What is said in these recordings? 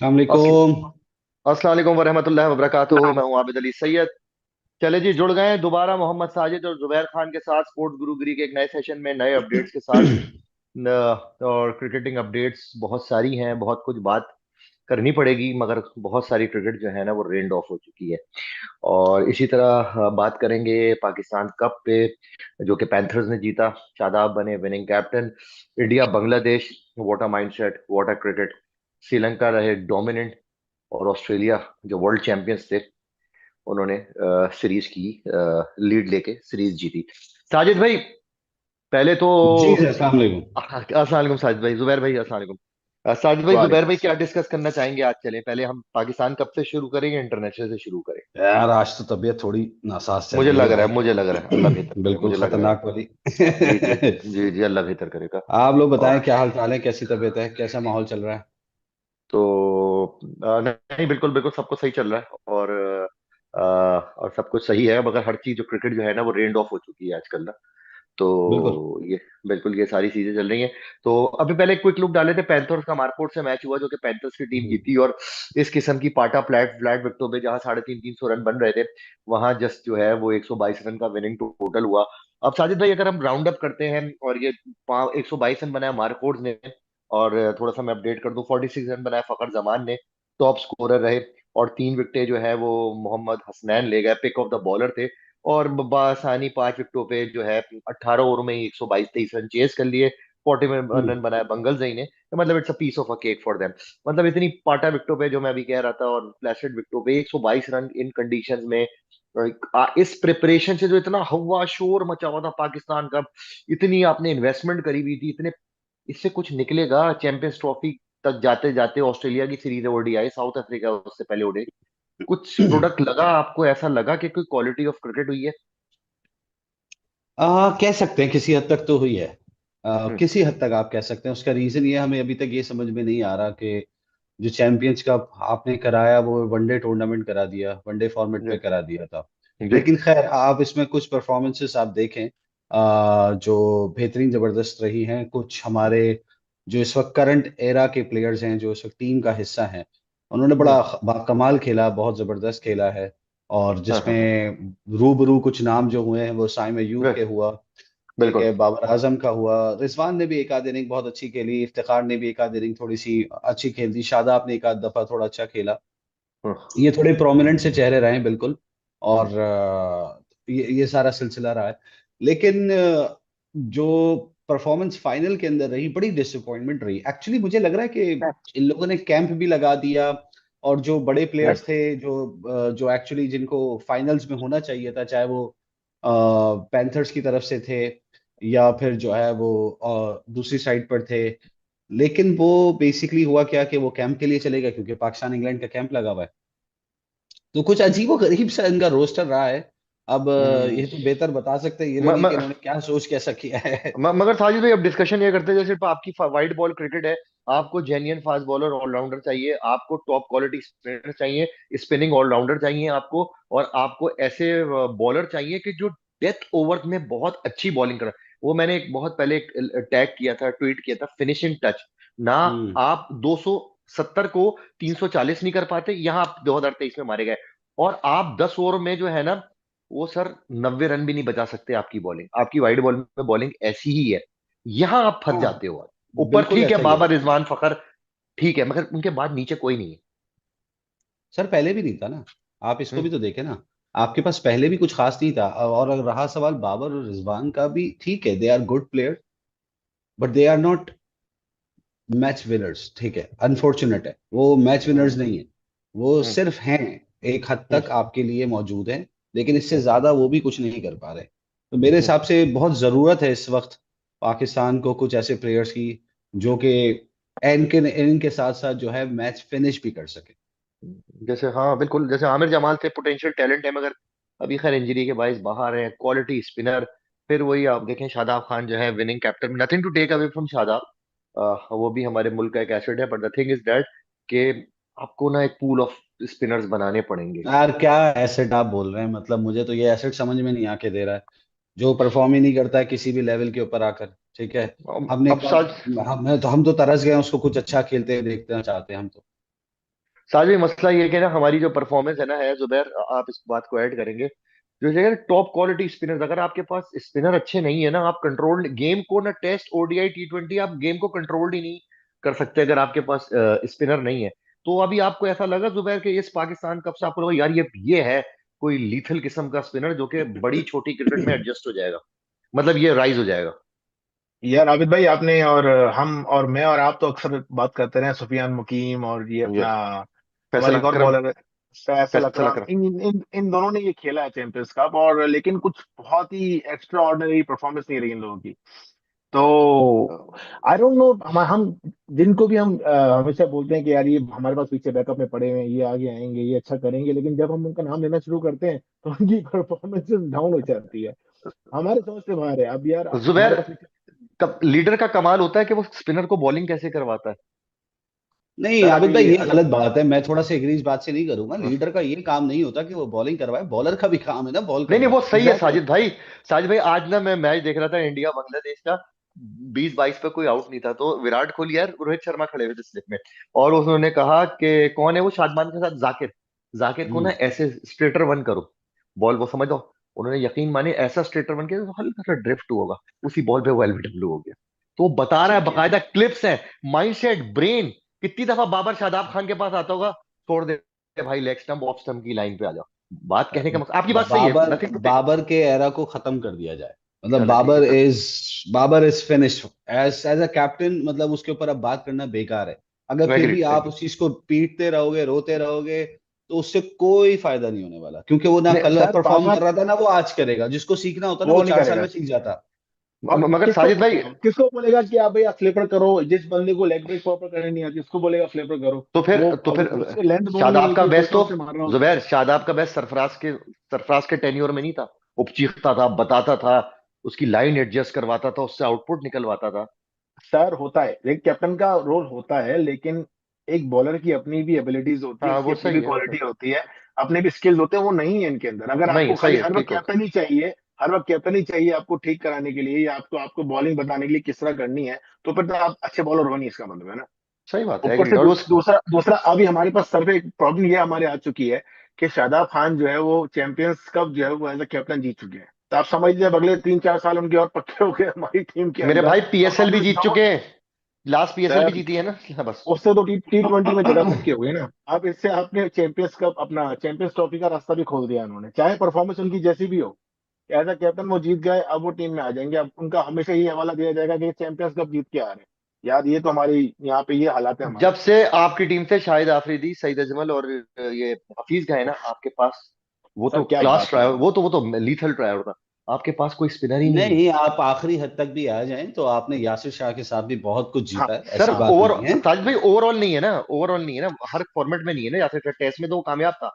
अस्सलाम अस्सलाम वालेकुम। वालेकुम वरहमतुल्लाहि वबरकातुहू। मैं हूं आबिद अली सैयद। चले जी, जुड़ गए हैं दोबारा मोहम्मद साजिद और जुबैर खान के साथ स्पोर्ट्स गुरुगिरी के एक नए सेशन में नए अपडेट्स के साथ। और क्रिकेटिंग अपडेट्स बहुत सारी हैं, बहुत कुछ बात करनी पड़ेगी, मगर बहुत सारी क्रिकेट जो है ना वो रेंड ऑफ हो चुकी है। और इसी तरह बात करेंगे पाकिस्तान कप पे, जो कि पैंथर्स ने जीता। शादाब बने winning captain. India Bangladesh, what a mindset, what a cricket. Sri Lanka रहे डोमिनेंट। और ऑस्ट्रेलिया, जो वर्ल्ड चैंपियंस थे, उन्होंने सीरीज की लीड लेके सीरीज जीती। साजिद भाई, पहले तो जी अस्सलाम वालेकुम। अस्सलाम वालेकुम साजिद भाई, जुबैर भाई अस्सलाम वालेकुम। साजिद भाई, जुबैर वालेकुम भाई, क्या अस्सलाम। डिस्कस करना चाहेंगे? आज चले, पहले हम पाकिस्तान कब से शुरू करेंगे, इंटरनेशनल से शुरू करें? यार आज तो तबीयत थोड़ी नासाज चल रही है भाई। मुझे लग रहा है अल्लाह बेहतर करे, बिल्कुल मुझे लग रहा है। खतरनाक वाली। जी जी। जी जी, अल्लाह बेहतर करेगा। आप लोग बताएं और क्या हाल चाल है, कैसी तबीयत है, कैसा माहौल चल रहा है। तो नहीं, बिल्कुल बिल्कुल सब कुछ सही चल रहा है। और सब कुछ सही है, मगर हर चीज जो क्रिकेट जो है ना वो रेंड ऑफ हो चुकी है आजकल ना। तो बिल्कुल। ये बिल्कुल ये सारी चीजें चल रही हैं। तो अभी पहले क्विक लुक डाले थे, पैंथर्स का मार्कोट से मैच हुआ, जो कि पैंथर्स की टीम हम्म। जीती। और इस किस्म की पाटा फ्लैट फ्लैट विकेटों पे, जहां 350 रन बन रहे थे, वहां जस्ट जो है वो 122 रन का विनिंग टोटल हुआ। अब साजिद भाई, अगर हम राउंड अप करते हैं, और ये 122 रन बनाया मार्कोट ने, और थोड़ा सा मैं अपडेट कर दूं, 46 रन बनाया फखर जमान ने, टॉप स्कोरर रहे। और 3 विकेटें जो है वो मोहम्मद हसनैन ले गए, पिक ऑफ द बॉलर थे। और बासानी 5 विकेटों पे जो है 18 ओवर में ही 122-23 रन चेस कर लिए। 40 हम्म। रन बनाया बंगल जई ने, तो मतलब it's a piece of a cake for them. मतलब इतनी पाटा विकेटों पे, जो मैं अभी कह रहा था, और प्लेसेड विकेटों पे 122 रन इन कंडीशंस में। इस प्रिपरेशन से जो इतना हवा शोर मचा हुआ था पाकिस्तान का, इतनी आपने इन्वेस्टमेंट करी हुई थी, इतने, इससे कुछ निकलेगा चैंपियंस ट्रॉफी तक जाते जाते? ऑस्ट्रेलिया की सीरीज है, ओडीआई, साउथ अफ्रीका उससे पहले ओडीआई, कुछ प्रोडक्ट लगा आपको? ऐसा लगा कि कोई क्वालिटी ऑफ क्रिकेट हुई है? कह सकते हैं किसी हद तक तो हुई है। हम्म। किसी हद तक आप कह सकते हैं, उसका रीजन ये हमें अभी तक ये समझ में नहीं आ रहा कि जो चैंपियंस कप आपने कराया वो वनडे टूर्नामेंट करा दिया, वनडे फॉर्मेट जी पे करा दिया था। जी। लेकिन खैर आप इसमें कुछ परफॉर्मेंसेस आप देखें जो बेहतरीन जबरदस्त रही हैं। कुछ हमारे जो इस वक्त करंट एरा के प्लेयर्स हैं, जो इस वक्त टीम का हिस्सा हैं, उन्होंने हम्म। बड़ा बाकमाल खेला, बहुत जबरदस्त खेला है। और हाँ हाँ हाँ। जिसमें रूबरू कुछ नाम जो हुए हैं वो साइम अयूब के बिल- हुआ, ठीक बिल्कुल। है, बाबर आजम का हुआ, रिजवान ने भी एक आध इनिंग बहुत अच्छी खेली, इफ्तिखार ने भी एक आध इनिंग थोड़ी सी अच्छी खेल दी, शादाब ने एक आध दफा थोड़ा अच्छा खेला। हम्म। ये थोड़े प्रोमिनेंट से चेहरे रहे हैं बिल्कुल। हम्म। और ये सारा सिलसिला रहा है। लेकिन जो परफॉर्मेंस फाइनल के अंदर रही, बड़ी डिसअपॉइंटमेंट रही एक्चुअली। मुझे लग रहा है कि इन लोगों ने कैंप भी लगा दिया, और जो बड़े प्लेयर्स थे, जो एक्चुअली जिनको फाइनल्स में होना चाहिए था, चाहे वो पैंथर्स की तरफ से थे या फिर जो है वो दूसरी साइड पर थे, लेकिन वो बेसिकली हुआ क्या कि वो कैंप के लिए चले गए क्योंकि पाकिस्तान इंग्लैंड का कैंप लगा हुआ है। तो कुछ अजीबो गरीब सा इनका रोस्टर रहा है। अब हम्म। ये तो बेहतर बता सकते हैं ये म, लोग ही म, कि इन्होंने क्या सोच के ऐसा किया है। मगर साजिद भाई, अब डिस्कशन ये करते हैं, जैसे आपकी वाइट बॉल क्रिकेट है, आपको जेन्युइन फास्ट बॉलर ऑलराउंडर चाहिए, आपको टॉप क्वालिटी स्पिनर चाहिए, स्पिनिंग ऑलराउंडर चाहिए आपको। और आपको ऐसे बॉलर चाहिए कि जो डेथ ओवर में बहुत अच्छी बॉलिंग कर। वो मैंने एक बहुत पहले एक टैग किया था, ट्वीट किया था, फिनिशिंग टच ना। हम्म। आप 270 को 340 नहीं कर पाते, यहाँ आप 2023 में मारे गए। और आप 10 ओवर में जो है ना, वो सर 90 रन भी नहीं बचा सकते। आपकी बॉलिंग, आपकी वाइड बॉल में बॉलिंग ऐसी ही है, यहां आप फंस हाँ जाते हो आज। ऊपर बिल्कुल ठीक है, ऐसा ही है। बाबर, रिजवान, फखर, ठीक है, मगर उनके बाद नीचे कोई नहीं है। सर पहले भी नहीं था ना, आप इसको हम्म। भी तो देखें ना। आपके पास पहले भी कुछ खास नहीं था। और अगर रहा सवाल बाबर और रिजवान का भी, ठीक है, they are good player, but they are not match winners, ठीक है, अनफॉर्चुनेट है, वो मैच विनर्स हम्म। नहीं है। वो हम्म। सिर्फ हैं, एक हद हम्म। तक आपके लिए मौजूद हैं, लेकिन इससे हम्म। ज्यादा वो भी कुछ नहीं कर पा रहे। तो मेरे हम्म। हिसाब से बहुत जरूरत है इस वक्त पाकिस्तान को कुछ ऐसे प्लेयर्स की जो कि इनके साथ साथ जो है मैच फिनिश भी कर सके। जैसे, हाँ बिल्कुल, जैसे आमिर जमाल थे, पोटेंशियल टैलेंट है, मगर अभी खैर इंजरी के बायस बाहर है, क्वालिटी स्पिनर। फिर वही आप देखें, शादाब खान जो है winning captain, nothing to take away from Shadab, वो भी हमारे मुल्क का एक एसेट है, but the thing is that कि आपको ना एक पूल ऑफ स्पिनर्स बनाने पड़ेंगे। यार क्या एसेट आप बोल रहे हैं, मतलब मुझे तो ये एसेट समझ में नहीं आके दे रहा है, जो परफॉर्म ही नहीं करता है किसी भी लेवल के ऊपर आकर, ठीक है। हमने अब कब साज हम तो तरस गए हैं उसको कुछ अच्छा खेलते हुए देखना चाहते हैं हम तो। साथ ही मसला ये है कि ना हमारी जो परफॉर्मेंस है ना, है जुबैर, आप इस बात को ऐड करेंगे, जो है टॉप क्वालिटी स्पिनर, अगर आपके पास स्पिनर अच्छे नहीं है ना, आप कंट्रोल गेम को ना, टेस्ट ओडीआई T20 आप गेम को कंट्रोल ही नहीं कर सकते अगर आपके पास स्पिनर नहीं है। तो अभी आपको ऐसा लगा जुबैर कि इस पाकिस्तान कप से आपको लगा यार ये है कोई लीथल किस्म का स्पिनर जो कि बड़ी छोटी क्रिकेट में एडजस्ट हो जाएगा, मतलब ये राइज हो जाएगा। यार आबिद भाई, आपने और हम और मैं और आप तो अक्सर बात करते रहे, सुफियान मुकीम और ये ये अपना फैसल हमारे एक और अकरम, बॉलर है फैसल फैसल अकरम। अकरम। इन दोनों ने ये खेला है चैंपियंस कप, और लेकिन कुछ बहुत ही एक्स्ट्रा ऑर्डिनरी परफॉर्मेंस नहीं रही इन लोगों की। तो आई डोंट नो, हम जिनको भी हम हमेशा बोलते हैं कि यार ये हमारे पास पीछे बैकअप में पड़े हुए हैं, ये आगे आएंगे, ये अच्छा करेंगे, लेकिन जब हम उनका नाम लेना शुरू करते हैं तो उनकी परफॉर्मेंस डाउन हो जाती है, हमारे समझ से बाहर है। अब यार जुबैर, हमारे पास पीछे। लीडर का कमाल होता है कि वो स्पिनर को बॉलिंग कैसे करवाता है। नहीं सर आबिद भाई, अभी ये अगर गलत बात है। मैं थोड़ा सा एग्री इस बात से नहीं करूंगा। लीडर का ये काम नहीं होता कि वो बॉलिंग करवाए, बॉलर का भी काम है ना बॉल नहीं नहीं, वो करवाना। सही है एग्जैक्टली। साजिद भाई। साजिद भाई, आज ना मैं मैच देख रहा था इंडिया बांग्लादेश का, 20-22 पे कोई आउट नहीं था, तो विराट कोहली यार रोहित शर्मा खड़े हुए थे स्लिप में, और उन्होंने कहा कि कौन है वो शादमान के साथ, जाकिर, जाकिर को ना हम्म। ऐसे स्ट्रेटर वन करो, बॉल वो समझ लो। उन्होंने यकीन माने ऐसा स्ट्रेटर वन किया तो हल्का सा ड्रिफ्ट होगा, उसी बॉल पे वो एलबीडब्ल्यू हो गया। तो वो बता रहा है, ठीक है। बकायदा क्लिप्स है, माइंडसेट, ब्रेन। कितनी दफा बाबर शादाब खान के पास आता होगा, छोड़ दे भाई, लेग स्टंप ऑफ स्टंप की लाइन पे आ जाओ। बात कहने का मकसद, आपकी बात सही है, Babar nothing to take. Babar के एरा को खत्म कर दिया जाए। मतलब चलो ठीक है, कर। Babar is finished as as a captain. मतलब उसके ऊपर अब बात करना बेकार है। अगर फिर भी एग्रीड आप एग्रीड। उस चीज को पीटते रहोगे, रोते रहोगे, तो उससे कोई फायदा नहीं होने वाला। क्योंकि वो ना नहीं, कल सर परफॉर्म कर बाबर रहा था, ना वो आज करेगा। जिसको सीखना होता ना, वो वो नहीं 4 साल करेगा। में सीख जाता। और मगर किसको साजिद भाई, बोलेगा, किसको बोलेगा कि आप भाई आप फ्लिपर करो, जिस बंदे को लेग ब्रेक प्रॉपर करने नहीं आती उसको बोलेगा फ्लिपर करो। वो तो अब फिर उससे लेंथ बॉल नहीं शादाब का मिलती, कोई बेस्ट तो, कहाँ से मार रहा होता है। जुबैर, शादाब का बेस्ट सरफराज के टेन्योर में नहीं था। वो चीखता था, बताता था, उसकी लाइन एडजस्ट करवाता था, उससे आउटपुट निकलवाता था। सर होता है, एक कैप्टन का रोल होता है, लेकिन एक बॉलर की अपनी भी एबिलिटीज होती है, हाँ उसकी वो अपनी भी सही है, क्वालिटी होती है, अपने भी स्किल्स होते हैं, वो नहीं है इनके अंदर। अगर नहीं आपको सही खाली है, हर वक्त ठीक हो। कैप्टन ही चाहिए, हर वक्त कैप्टन ही चाहिए आपको ठीक कराने के लिए, या आपको आपको बॉलिंग बताने के लिए किस तरह करनी है, तो फिर तो आप अच्छे बॉलर हो नहीं, इसका मतलब है ना। सही बात है, ऊपर एग्रीड। से और उस, दूसरा दूसरा अभी हमारे पास सर पे एक प्रॉब्लम ये हमारे आ चुकी है कि शादाब खान जो है वो चैंपियंस कप जो है वो एज अ कैप्टन जीत चुके हैं। तो आप समझ लीजिए अब अगले 3-4 साल उनके और पक्के हो गए हमारी टीम के मेरे अंदर। भाई और पीएसएल भी वापस जीत चुके डाउन। हैं, लास्ट पीएसएल भी सर जीती है ना। हाँ, बस। उससे तो T20 में ज्यादा पक्के हो गए ना। अब इससे आपने चैंपियंस कप, अपना चैंपियंस ट्रॉफी का रास्ता भी खोल दिया उन्होंने, चाहे परफॉर्मेंस उनकी जैसी भी हो। एज अ कैप्टन वो जीत गए, अब वो टीम में आ जाएंगे। अब उनका हमेशा ये हवाला दिया जाएगा कि चैंपियंस कप जीत के आ रहे हैं। यार ये तो हमारी यहाँ पे ये हालात है हमारे। जब से आपकी टीम से शाहिद आफरीदी, सईद अजमल और ये हफीज गए ना आपके पास, वो सर तो क्या क्लास बात है ट्रायर, यार। वो तो लीथल ट्रायर था। आपके पास कोई स्पिनर ही नहीं है। नहीं, आप आखिरी हद तक भी आ जाएं तो आपने यासिर शाह के साथ भी बहुत कुछ हाँ जीता है, सर ऐसी बात ओवर, नहीं है। साजिद भाई ओवरऑल नहीं है ना, ओवरऑल नहीं है ना, हर फॉर्मेट में नहीं है ना। या फिर टेस्ट में तो वो कामयाब था,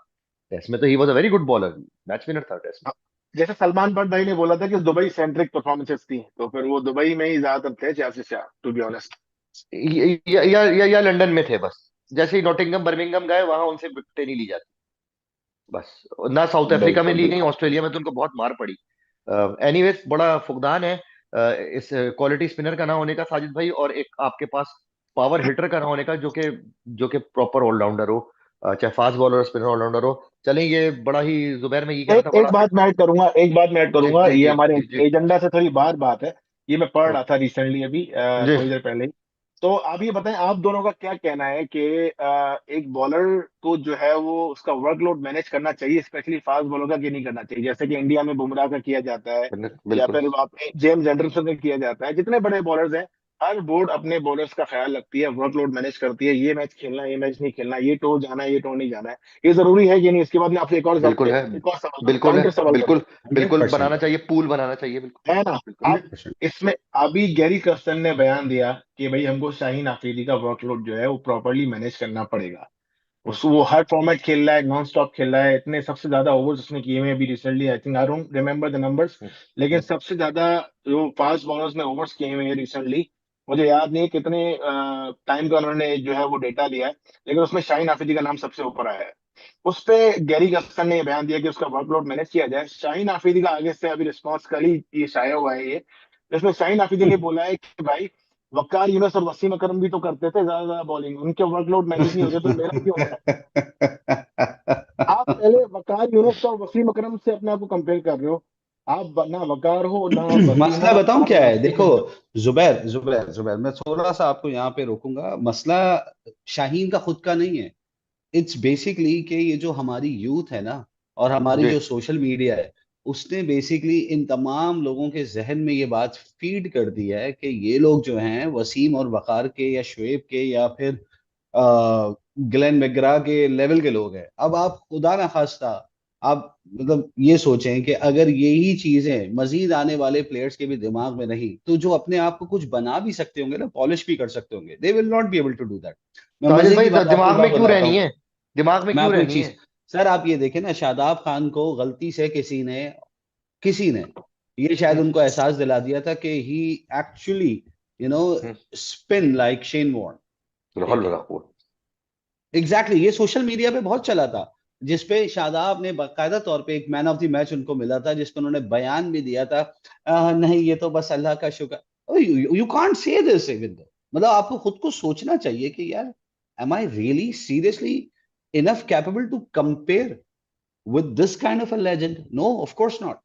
टेस्ट में तो he was a very good bowler, match winner था टेस्ट हाँ, जैसे सलमान बट भाई ने बोला था कि दुबई सेंट्रिक परफॉर्मेंसेस थी, तो फिर वो दुबई में ही ज्यादातर थे जैसे शाह, टू बी ऑनेस्ट। में। या लंदन में थे बस। जैसे ही नॉटिंघम बर्मिंघम गए, वहां उनसे विकेटें नहीं ली जाती बस। ना साउथ अफ्रीका में बिल्कुल ली गई, बिल्कुल। ऑस्ट्रेलिया में तो उनको बहुत मार पड़ी। एनीवेज, बड़ा फुकदान है इस क्वालिटी स्पिनर का ना होने का साजिद भाई, और एक आपके पास पावर हिटर का ना होने का, जो कि प्रॉपर ऑलराउंडर हो, चाहे फास्ट बॉलर, स्पिनर, ऑलराउंडर हो। चलें, ये बड़ा ही, जुबैर में ये कह रहा एक था, एक बड़ा। बात मैं ऐड करूंगा, एक बात मैं ऐड जी करूंगा, जी ये जी हमारे जी जी। एजेंडा से थोड़ी बाहर बात है। ये मैं पढ़ हाँ, रहा था रिसेंटली अभी, जी। थोड़ी देर पहले ही। तो आप ये बताएं, आप दोनों का क्या कहना है कि एक बॉलर को जो है वो उसका वर्कलोड मैनेज करना चाहिए, स्पेशली फास्ट बॉलर का, कि नहीं करना चाहिए, जैसे कि इंडिया में बुमराह का किया जाता है, या बिल्कुल फिर आपने जेम्स एंडरसन का किया जाता है, जितने बड़े बॉलर्स हैं, हर बोर्ड अपने बॉलर्स का ख्याल रखती है, वर्कलोड मैनेज करती है, ये मैच खेलना है, ये मैच नहीं खेलना, ये टो जाना है, ये टो नहीं जाना है। ये जरूरी है कि नहीं? इसके बाद मैं आपसे बिल्कुल है, एक और सवाल करूँ, बिल्कुल है, काउंटर सवाल करूँ। बिल्कुल। हंड्रेड बिल्कुल परसेंट बनाना चाहिए, पूल बनाना चाहिए, बिल्कुल। है ना? बिल्कुल। अब 100%। इसमें अभी गैरी कर्स्टन ने बयान दिया कि भाई हमको शाहीन अफरीदी का वर्कलोड जो है वो प्रॉपरली मैनेज करना पड़ेगा। हम्म, उस वो हर फॉर्मेट खेल रहा है, नॉन स्टॉप खेल रहा है, इतने सबसे ज्यादा ओवर्स उसने किए हुए हैं अभी recently, I think, I don't remember the numbers, hmm, लेकिन हम्म, सबसे ज्यादा जो फास्ट बॉलर्स में ओवर्स किए हुए हैं रिसेंटली, मुझे याद नहीं है कितने टाइम का उन्होंने जो है वो डेटा लिया है, लेकिन उसमें शाहीन अफरीदी का नाम सबसे ऊपर आया है। उस पे गैरी कस्टन ने ये बयान दिया कि उसका वर्कलोड मैनेज किया जाए। शाहीन अफरीदी का आगे से अभी रिस्पॉन्स कल ही ये शाया हुआ है ये, जिसमें शाहीन अफरीदी ने बोला है कि भाई वकार यूनुस और वसीम अकरम भी तो करते थे ज्यादा ज्यादा बॉलिंग, उनके वर्कलोड मैनेज नहीं होते तो मेरा क्यों हो रहा है? आप पहले वकार यूनुस और वसीम अकरम से अपने आप को कंपेयर कर रहे हो। आप ना वकार हो ना वसीम हो, मसला बताऊं आप क्या है, रास्ते देखो, में हो। जुबैर जुबैर जुबैर, मैं थोड़ा सा आपको यहाँ पे रोकूंगा। मसला शाहीन का खुद का नहीं है। इट्स बेसिकली कि ये जो हमारी यूथ है ना, और हमारी जी। जो सोशल मीडिया है, उसने बेसिकली इन तमाम लोगों के जहन में ये बात फीड कर दी है कि ये लोग जो हैं वसीम और वकार के या शुएब के या फिर ग्लेन मैकग्रा के लेवल के लोग हैं। अब आप खुदा ना खास्ता, आप मतलब ये सोचें कि अगर यही चीजें मजीद आने वाले प्लेयर्स के भी दिमाग में रही, तो जो अपने आप को कुछ बना भी सकते होंगे ना, पॉलिश भी कर सकते होंगे, they will not be able to do that. मैं साजिद मजे भाई की बात आपको एक दिमाग बात में क्यों बताता रहनी हूँ। है? दिमाग में मैं क्यों आपको एक रहनी चीज, है? सर आप ये देखें ना, शादाब खान को गलती से किसी ने ये शायद हम्म, उनको एहसास दिला दिया था कि he actually you know hmm, spin like Shane Warne. लाहौल ठीक है, वला कुव्वत। एग्जैक्टली ये सोशल मीडिया पे बहुत चला था, जिसपे शादाब ने बाकायदा तौर पे एक मैन ऑफ द मैच उनको मिला था, जिसपे उन्होंने बयान भी दिया था, नहीं ये तो बस अल्लाह का शुक्र। You can't say this with, मतलब आपको खुद को सोचना चाहिए कि यार, am I really seriously enough capable to compare with this kind of a legend? No, of course not.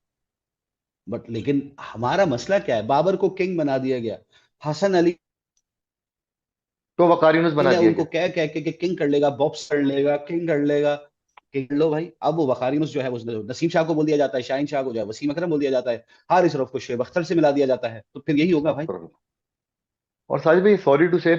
But लेकिन हमारा मसला क्या है, बाबर को किंग बना दिया गया, हसन अली तो वकार यूनुस बना ने दिया उनको गया। कह कह के कि किंग कर लेगा, बॉक्स कर लेगा, किंग कर लेगा। किंग कर लो भाई। अब वो वकार यूनुस जो है, वो नसीम शाह को बोल दिया जाता है, शाहीन शाह को जो है वसीम अकरम बोल दिया जाता है, हारिस रऊफ को शुएब अख्तर से मिला दिया जाता है, तो फिर यही होगा भाई। और साजिद भाई सॉरी टू से,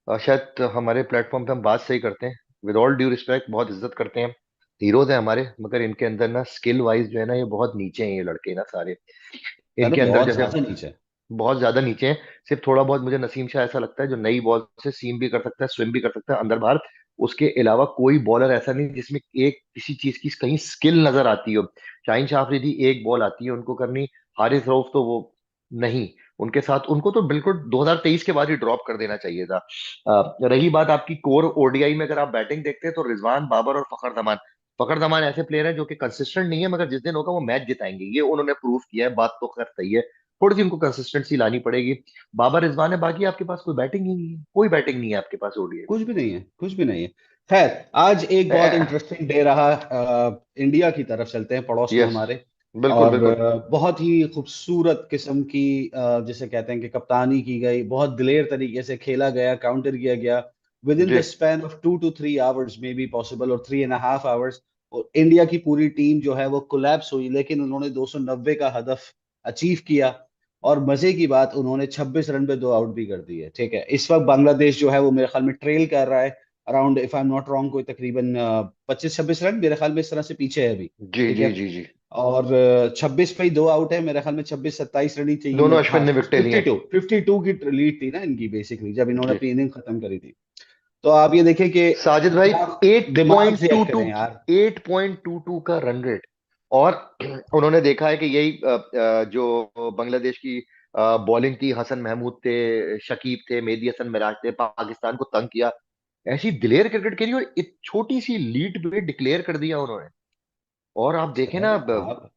शायद हमारे प्लेटफॉर्म पे हम बात सही करते हैं, विद ऑल ड्यू रिस्पेक्ट, बहुत इज्जत करते हैं, हीरोज हैं हमारे, मगर इनके अंदर ना स्किल वाइज जो है ना, ये बहुत नीचे हैं ये लड़के ना सारे। अरे इनके अंदर बहुत जैसे ज्यादा नीचे। बहुत ज्यादा नीचे हैं। सिर्फ थोड़ा बहुत मुझे नसीम शाह ऐसा लगता है जो नई बॉल से सीम भी कर सकता है, स्विम भी कर सकता है अंदर बाहर। उसके अलावा कोई बॉलर ऐसा नहीं जिसमें एक किसी चीज की कहीं स्किल नजर आती हो। शाहीन शाह अफरीदी एक बॉल आती है उनको करनी, हारिस रऊफ तो वो नहीं। उनके साथ उनको तो बिल्कुल 2023 के बाद ही ड्रॉप कर देना चाहिए था। रही बात आपकी कोर ओडीआई में, अगर आप बैटिंग देखते हैं तो रिजवान, बाबर और फखर जमान ऐसे प्लेयर हैं जो कि कंसिस्टेंट नहीं है, मगर जिस दिन होगा वो मैच जिताएंगे, ये उन्होंने प्रूव किया है। बात तो खैर सही है, थोड़ी सी उनको कंसिस्टेंसी लानी पड़ेगी। बाबर रिजवान है, बाकी आपके पास कोई बैटिंग ही नहीं है, कोई बैटिंग नहीं है आपके पास ओडीआई कुछ भी नहीं है, कुछ भी नहीं है। खैर, आज एक बहुत में। इंटरेस्टिंग डे रहा। इंडिया की तरफ चलते हैं, पड़ोस में यस, हमारे। बिल्कुल और बिल्कुल। बहुत ही खूबसूरत किस्म की, जिसे कहते हैं कि कप्तानी की गई, बहुत दिलेर तरीके से खेला गया, काउंटर किया गया विद इन जी the span of 2 to 3 hours, may be possible, और 3.5 आवर्स। और इंडिया की पूरी टीम जो है वो कोलैप्स हुई, लेकिन उन्होंने 290 का हदफ अचीव किया। और मजे की बात, उन्होंने 26 रन पे 2 आउट भी कर दिए। ठीक है, इस वक्त बांग्लादेश जो है वो मेरे ख्याल में ट्रेल कर रहा है around, if I am not wrong, कोई तकरीबन 25-26 रन मेरे ख्याल में इस तरह से पीछे है अभी। जी ठीक जी है, जी जी। और 26 पे ही 2 आउट है मेरे ख्याल में, 26-27 रन ही दोनों चाहिए। हाँ, अश्विन ने विकेटें ली हैं। 52 की लीड थी ना इनकी, बेसिकली जब इन्होंने जी अपनी इनिंग खत्म करी थी। तो आप ये देखें कि साजिद भाई, क्या दिमाग से एक्ट 8.22, करें यार। 8.22 का रन रेट। और उन्होंने देखा है कि यही जो बांग्लादेश की बॉलिंग थी, हसन महमूद थे, शकीब थे, मेहदी हसन मिराज थे, पाकिस्तान को तंग किया। ऐसी दिलेर क्रिकेट खेली और एक छोटी सी लीड पे डिक्लेयर कर दिया उन्होंने। और आप देखें सर ना,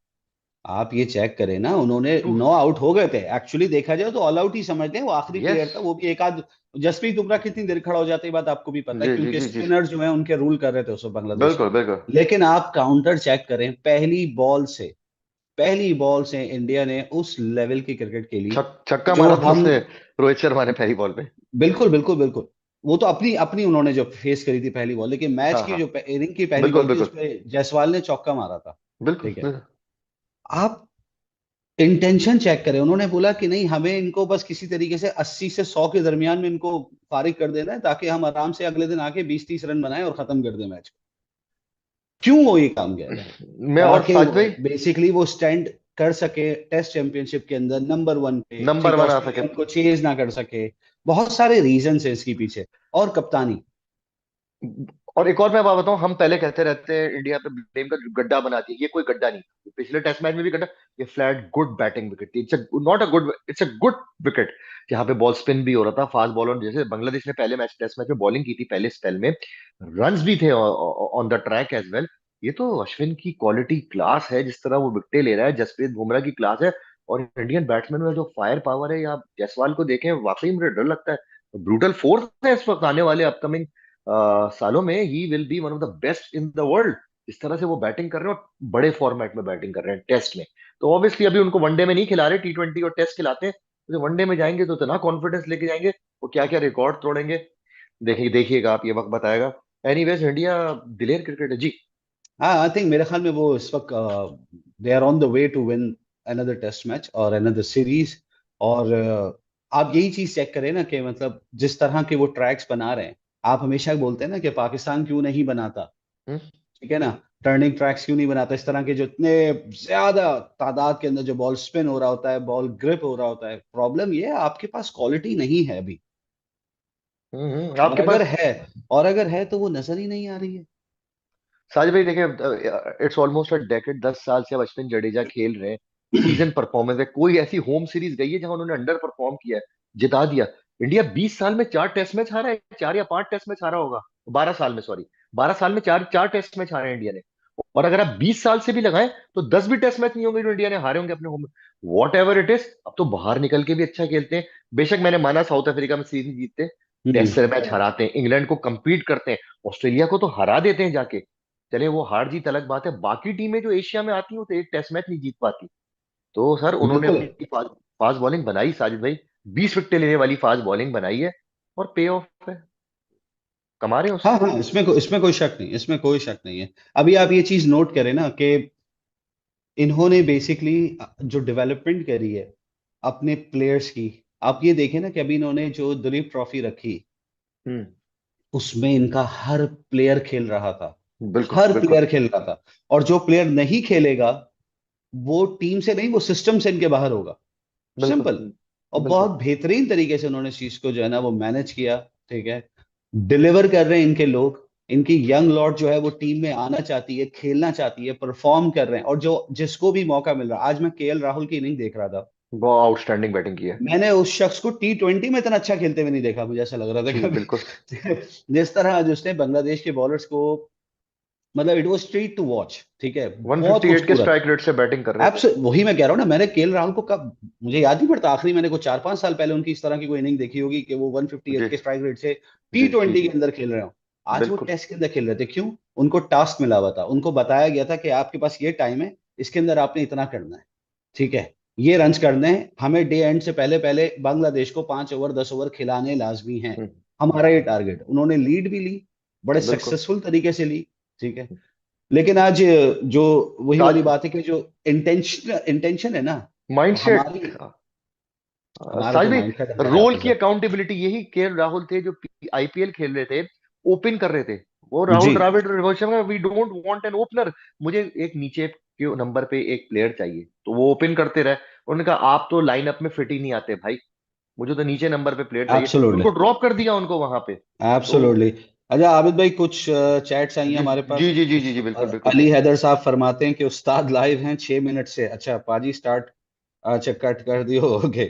आप ये चेक करें ना, उन्होंने टू। 9 आउट हो गए थे, एक्चुअली देखा जाए तो ऑल आउट ही समझते हैं, वो आखिरी यस। प्लेयर था, वो भी एक आध। जसप्रीत बुमराह कितनी देर खड़ा हो जाता है, ये बात आपको भी पता है, जी जी क्योंकि जी जी। स्पिनर जो है उनके रूल कर रहे थे उस वक्त बांग्लादेश में। बिल्कुल बिल्कुल। लेकिन आप काउंटर चेक करें, पहली बॉल से इंडिया ने उस लेवल की क्रिकेट खेली छक्का जो मारा था हम, उसने, रोहित शर्मा ने पहली बॉल पे। बिल्कुल बिल्कुल बिल्कुल, वो तो अपनी अपनी उन्होंने जो फेस करी थी पहली बॉल, लेकिन मैच हाँ की हाँ। जो इनिंग की पहली बिल्कुल बॉल थी बिल्कुल उसपे जायसवाल ने चौका मारा था। बिल्कुल ठीक है, बिल्कुल। आप इंटेंशन चेक करें, उन्होंने बोला कि नहीं, हमें इनको बस किसी तरीके से 80 से 100 के दरमियान में इनको फारिग कर देना है, ताकि हम आराम से अगले दिन आके 20-30 रन बनाएं और खत्म कर दें मैच को। क्यों वो ये काम किया था? मैं और ताकि साजिद भाई बेसिकली वो स्टैंड कर सके टेस्ट चैंपियनशिप के अंदर नंबर 1 पे। नंबर ठीक है, वन आ ऑस्ट्रेलिया सके। उनको चेज ना कर सके। बहुत सारे रीजन है इसके पीछे। और कप्तानी, और एक और मैं बात बताऊं, हम पहले कहते रहते हैं इंडिया पे ब्लेम का गड्ढा बनाती है, ये कोई गड्ढा नहीं, पिछले टेस्ट मैच में भी गड्ढा। ये फ्लैट गुड बैटिंग विकेट थी, it's not a good, it's a good wicket, जहां पे बॉल स्पिन भी हो रहा था, फास्ट बॉलर, जैसे बांग्लादेश ने पहले मैच टेस्ट मैच में बॉलिंग की थी पहले स्पेल में, रन्स भी थे on the track as well. ये तो अश्विन की क्वालिटी क्लास है, जिस तरह वो विकेट ले रहा है, जसप्रीत बुमराह की क्लास है। और इंडियन बैट्समैन में जो फायर पावर है, या आप जायसवाल को देखें, वाकई मुझे डर लगता है। ब्रूटल फोर्स है इस वक्त आने वाले अपकमिंग सालों में। He will be one of the best in the world. इस तरह से वो बैटिंग कर रहे हैं, और बड़े फॉर्मेट में बैटिंग कर रहे हैं, टेस्ट में। तो ऑब्वियसली अभी उनको वनडे में नहीं खिला रहे, T20 और टेस्ट खिलाते हैं। तो वनडे में जाएंगे तो इतना कॉन्फिडेंस लेके जाएंगे, वो क्या क्या रिकॉर्ड तोड़ेंगे। देखिएगा आप, ये वक्त बताएगा। एनीवेज, इंडिया दिलेर क्रिकेट है जी। हाँ, आई थिंक मेरे ख्याल में वो इस वक्त they are on the way to win another test match और अनदर सीरीज। और आप यही चीज चेक करें ना कि मतलब जिस तरह के वो ट्रैक्स बना रहे हैं। आप हमेशा बोलते हैं ना कि पाकिस्तान क्यों नहीं बनाता, हम्म, ठीक है ना, टर्निंग ट्रैक्स क्यों नहीं बनाता, इस तरह के जो इतने ज्यादा तादाद के अंदर जो बॉल स्पिन हो रहा होता है, बॉल ग्रिप हो रहा होता है। प्रॉब्लम ये है आपके पास क्वालिटी नहीं है अभी। और आपके अगर पास। है और अगर है तो वो नजर ही नहीं आ रही है। साजिद भाई देखिए, इट्स ऑलमोस्ट अ डेकेड, 10 साल से अब अश्विन जडेजा खेल रहे हैं। सीजन परफॉर्मेंस है, कोई ऐसी होम सीरीज गई है जहां उन्होंने अंडर परफॉर्म किया है, जिता दिया। इंडिया 20 साल में 4 टेस्ट मैच हारा है, 4 या 5 टेस्ट मैच हारा होगा। 12 साल में, सॉरी, 12 साल में चार चार टेस्ट मैच हारे हैं इंडिया ने। और अगर आप 20 साल से भी लगाएं तो 10 भी टेस्ट मैच नहीं होंगे जो इंडिया ने हारे होंगे अपने home. What ever it is, अब तो बाहर निकल के भी अच्छा खेलते हैं। बेशक मैंने माना साउथ अफ्रीका में सीरीज जीतते हैं, टेस्ट हम्म। से मैच हराते हैं, इंग्लैंड को compete करते हैं, ऑस्ट्रेलिया को तो हरा देते हैं जाके। चले वो हार जीत अलग बात है, बाकी टीमें जो एशिया में आती हैं वो तो एक टेस्ट मैच नहीं जीत पाती। तो सर उन्होंने बिल्कुल। अपनी फास्ट बॉलिंग बनाई साजिद भाई, 20 विकेट लेने वाली फास्ट बॉलिंग बनाई है, और पे ऑफ है, कमा रहे हैं हाँ उससे। हाँ, इसमें कोई शक नहीं, इसमें कोई शक नहीं है। अभी आप ये चीज नोट करें ना कि इन्होंने बेसिकली जो डेवलपमेंट करी है अपने प्लेयर्स की। आप ये देखें ना कि अभी इन्होंने जो दुलीप ट्रॉफी रखी, हम्म। उसमें इनका हर प्लेयर खेल रहा था। बिल्कुल हर बिल्कुल प्लेयर खेल रहा था। और जो प्लेयर नहीं खेलेगा वो टीम से नहीं, वो सिस्टम से इनके बाहर होगा। बिल्कुल सिंपल। और बहुत बिल्कुल बेहतरीन तरीके से उन्होंने इस चीज को जो है ना वो मैनेज किया। ठीक है। डिलीवर कर रहे हैं इनके लोग। इनकी यंग लॉट जो है वो टीम में आना चाहती है, खेलना चाहती है, परफॉर्म कर रहे हैं। और जो जिसको भी मौका मिल रहा है, आज मैं केएल राहुल की इनिंग देख रहा था। बहुत आउटस्टैंडिंग बैटिंग की है। मैंने उस शख्स को T20 में इतना अच्छा खेलते हुए नहीं देखा, मुझे ऐसा लग रहा था जी बिल्कुल। कभी जिस तरह आज उसने बांग्लादेश के बॉलर्स को, मतलब it was treat to watch. ठीक है। बहुत 158 के खूबसूरत। स्ट्राइक रेट से बैटिंग कर रहे थे। एब्स वही मैं कह रहा हूँ ना, मैंने केएल राहुल को कब, मुझे याद नहीं पड़ता, आखिरी मैंने को 4-5 साल पहले उनकी इस तरह की कोई इनिंग देखी होगी कि वो 158 जी के स्ट्राइक रेट से जी जी T20 के जी। अंदर खेल रहे हो। आज वो बिल्कुल टेस्ट के अंदर खेल रहे थे। क्यों? उनको टास्क मिला हुआ था, उनको बताया गया था कि आपके पास ये टाइम है, इसके अंदर आपने इतना करना है। ठीक है। ये रन्स करने हैं हमें, डे एंड से पहले पहले बांग्लादेश को 5 ओवर 10 ओवर खिलाने लाजमी हैं। हम्म, हमारा ये टारगेट, उन्होंने लीड भी ली, बड़े बिल्कुल। सक्सेसफुल तरीके से ली। ठीक है। लेकिन आज जो वही वाली साज बात है कि जो इंटेंशन इंटेंशन है ना, वो माइंडसेट। हमारी, हमारा साजिद जो भाई, माइंडसेट है हमारे रोल हाथ की से। अकाउंटेबिलिटी, यही केएल राहुल थे जो आईपीएल खेल रहे थे, ओपन कर रहे थे। वो Rahul ji. Dravid, Rohit Sharma, we don't want an opener, मुझे एक नीचे के नंबर पे एक प्लेयर चाहिए, तो वो ओपन करते रहे। उन्होंने कहा आप तो लाइनअप में फिट ही नहीं आते भाई, मुझे तो नीचे नंबर पे प्लेयर चाहिए, एब्सोल्युटली। उनको ड्रॉप कर दिया उनको वहां पे। तो एब्सोल्युटली। अच्छा आबिद भाई, कुछ चैट्स आई हैं जी हमारे जी पास। जी जी जी कुछ जी, बिल्कुल बिल्कुल। अली हैदर साहब फरमाते हैं कि उस्ताद लाइव हैं 6 मिनट से। अच्छा पाजी स्टार्ट, अच्छा कट कर दियो ओके।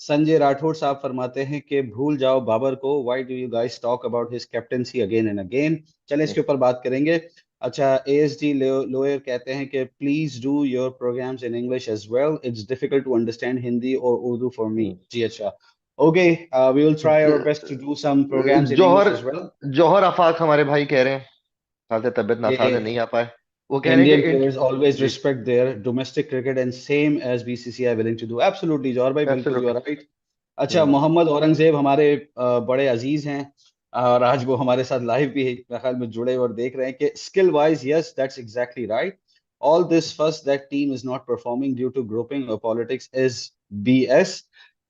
संजय राठौड़ साहब फरमाते हैं कि भूल जाओ बाबर को, why do you guys talk about his captaincy again and again. चलें इसके ऊपर बात करेंगे। अच्छा एएसडी लोयर कहते हैं कि please do your programmes in English as well, it's difficult to understand Hindi और उर्दू फॉर मी। जी अच्छा। Okay, we will try our best to do some programmes in Johar English as well. Johar Afaq हमारे भाई कह रहे हैं, हाल से तबीयत नासाज है, नहीं आ पाए। वो कह रहे हैं Indian कि players always ji, respect their domestic cricket and same as BCCI willing to do. Absolutely जौहर भाई, बिल्कुल यू एब्सोल्युटली। Are right. अच्छा मोहम्मद औरंगजेब हमारे बड़े अजीज हैं। और आज वो हमारे साथ लाइव भी मेरे ख्याल में जुड़े और देख रहे हैं कि skill wise yes that's exactly right. All this first that team is not performing due to grouping और politics is BS.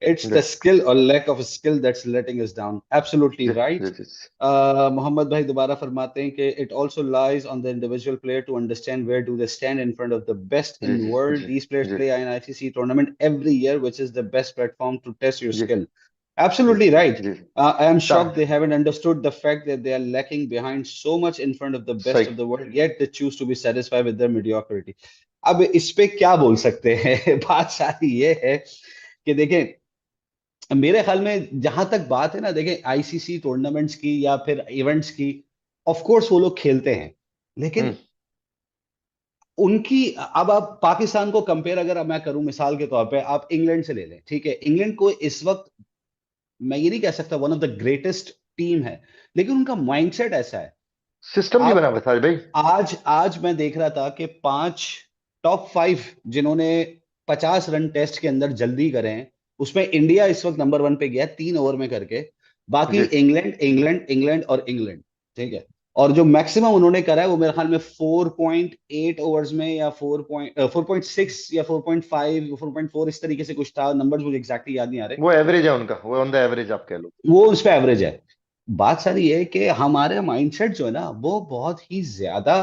It's the skill or lack of skill that's letting us down. Absolutely ji right. जी जी मोहम्मद भाई दोबारा फरमाते हैं कि it also lies on the individual player to understand where do they stand in front of the best ji in the ji world. Ji These players ji play in ICC tournament every year, which is the best platform to test your ji skill. Ji Absolutely right. Ji. I am ता- shocked they haven't understood the fact that they are lacking behind so much in front of the best सही। of the world, yet they choose to be satisfied with their mediocrity. अब इस पे क्या बोल सकते हैं बात सारी ये है कि देखें, मेरे ख्याल में जहां तक बात है ना, देखें आईसीसी टूर्नामेंट्स की या फिर इवेंट्स की, ऑफ कोर्स वो लोग खेलते हैं। लेकिन हम्म उनकी, अब आप पाकिस्तान को कंपेयर अगर मैं करूं मिसाल के तौर पे, आप इंग्लैंड से ले लें, ठीक है, इंग्लैंड को इस वक्त मैं ये नहीं कह सकता one of the greatest team है, लेकिन उनका माइंडसेट ऐसा है। सिस्टम नहीं बना आप हुआ साजिद भाई। आज आज मैं देख रहा था कि 5 टॉप 5 जिन्होंने 50 रन टेस्ट के अंदर जल्दी करे हैं, उसमें इंडिया इस वक्त नंबर 1 पे गया 3 ओवर में करके। बाकी जी इंग्लैंड इंग्लैंड इंग्लैंड और इंग्लैंड, ठीक है। और जो मैक्सिमम उन्होंने करा है वो मेरे ख्याल में 4.8 ओवर्स में, या 4.6 या 4.5 4.4 इस तरीके से कुछ था, नंबर्स मुझे एग्जैक्टली याद नहीं आ रहे। वो एवरेज है उनका, वो ऑन द एवरेज आप कह लो। वो उस पे एवरेज है। बात सारी ये है कि हमारे माइंडसेट जो है ना वो बहुत ही ज्यादा,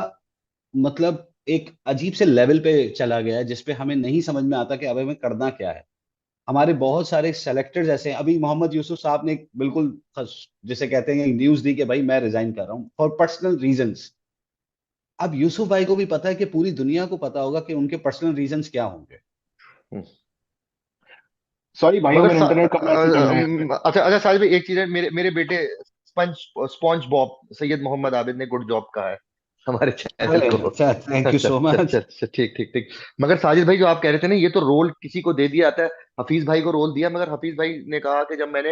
मतलब एक अजीब से लेवल पे चला गया है, जिसपे हमें नहीं समझ में आता कि अब हमें करना क्या है। हमारे बहुत सारे सेलेक्टर्स ऐसे हैं, अभी मोहम्मद यूसुफ साहब ने एक बिल्कुल जिसे कहते हैं न्यूज दी कि भाई मैं रिजाइन कर रहा हूँ फॉर पर्सनल रीजंस। अब यूसुफ भाई को भी पता है कि पूरी दुनिया को पता होगा कि उनके पर्सनल रीजंस क्या होंगे। हम्म। सॉरी भाइयों, मगर मेरे इंटरनेट का मैसेज चल रहे हैं यहाँ अच्छा अच्छा साजिद भाई, एक चीज है, मेरे मेरे बेटे sponge SpongeBob Syed Mohammad Abid ने गुड जॉब कहा है हमारे पे। चैनल अरे को। अच्छा, थैंक यू अच्छा सो अच्छा मच। अच्छा अच्छा, ठीक ठीक ठीक। मगर साजिद भाई, जो आप कह रहे थे ना, ये तो रोल किसी को दे दिया जाता है। हफीज भाई को रोल दिया, मगर हफीज भाई ने कहा कि जब मैंने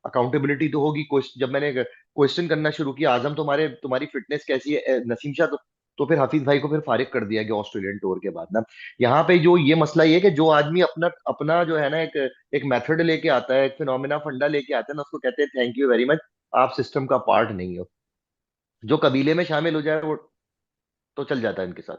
अकाउंटेबिलिटी तो होगी, जब मैंने क्वेश्चन करना शुरू किया, आजम तुम्हारे तुम्हारी फिटनेस कैसी है, नसीम शाह, तो फिर हफीज भाई को फिर फारिग कर दिया गया ऑस्ट्रेलियन टूर के बाद ना। यहाँ पे जो ये मसला ये है कि जो आदमी अपना अपना जो है ना, एक एक मेथड लेके आता है, एक फिनोमिना फंडा लेके आता है ना, उसको कहते हैं थैंक यू वेरी मच, आप सिस्टम का पार्ट नहीं हो। जो कबीले में शामिल हो जाए वो तो चल जाता है इनके साथ।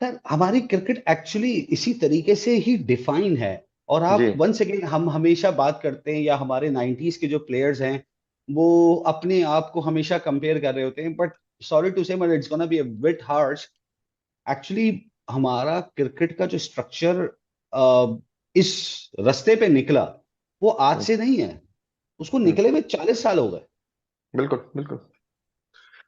सर हमारी क्रिकेट एक्चुअली इसी तरीके से ही डिफाइन है। और जी। आप वंस अगेन, हम हमेशा बात करते हैं, या हमारे 90s के जो प्लेयर्स हैं वो अपने आप को हमेशा कंपेयर कर रहे होते हैं, बट सॉरी टू से but it's gonna be a bit harsh. Actually हमारा क्रिकेट का जो स्ट्रक्चर इस रास्ते पे निकला वो आज हम्म, से नहीं है, उसको हम्म, निकले हुए 40 साल हो गए। बिल्कुल बिल्कुल।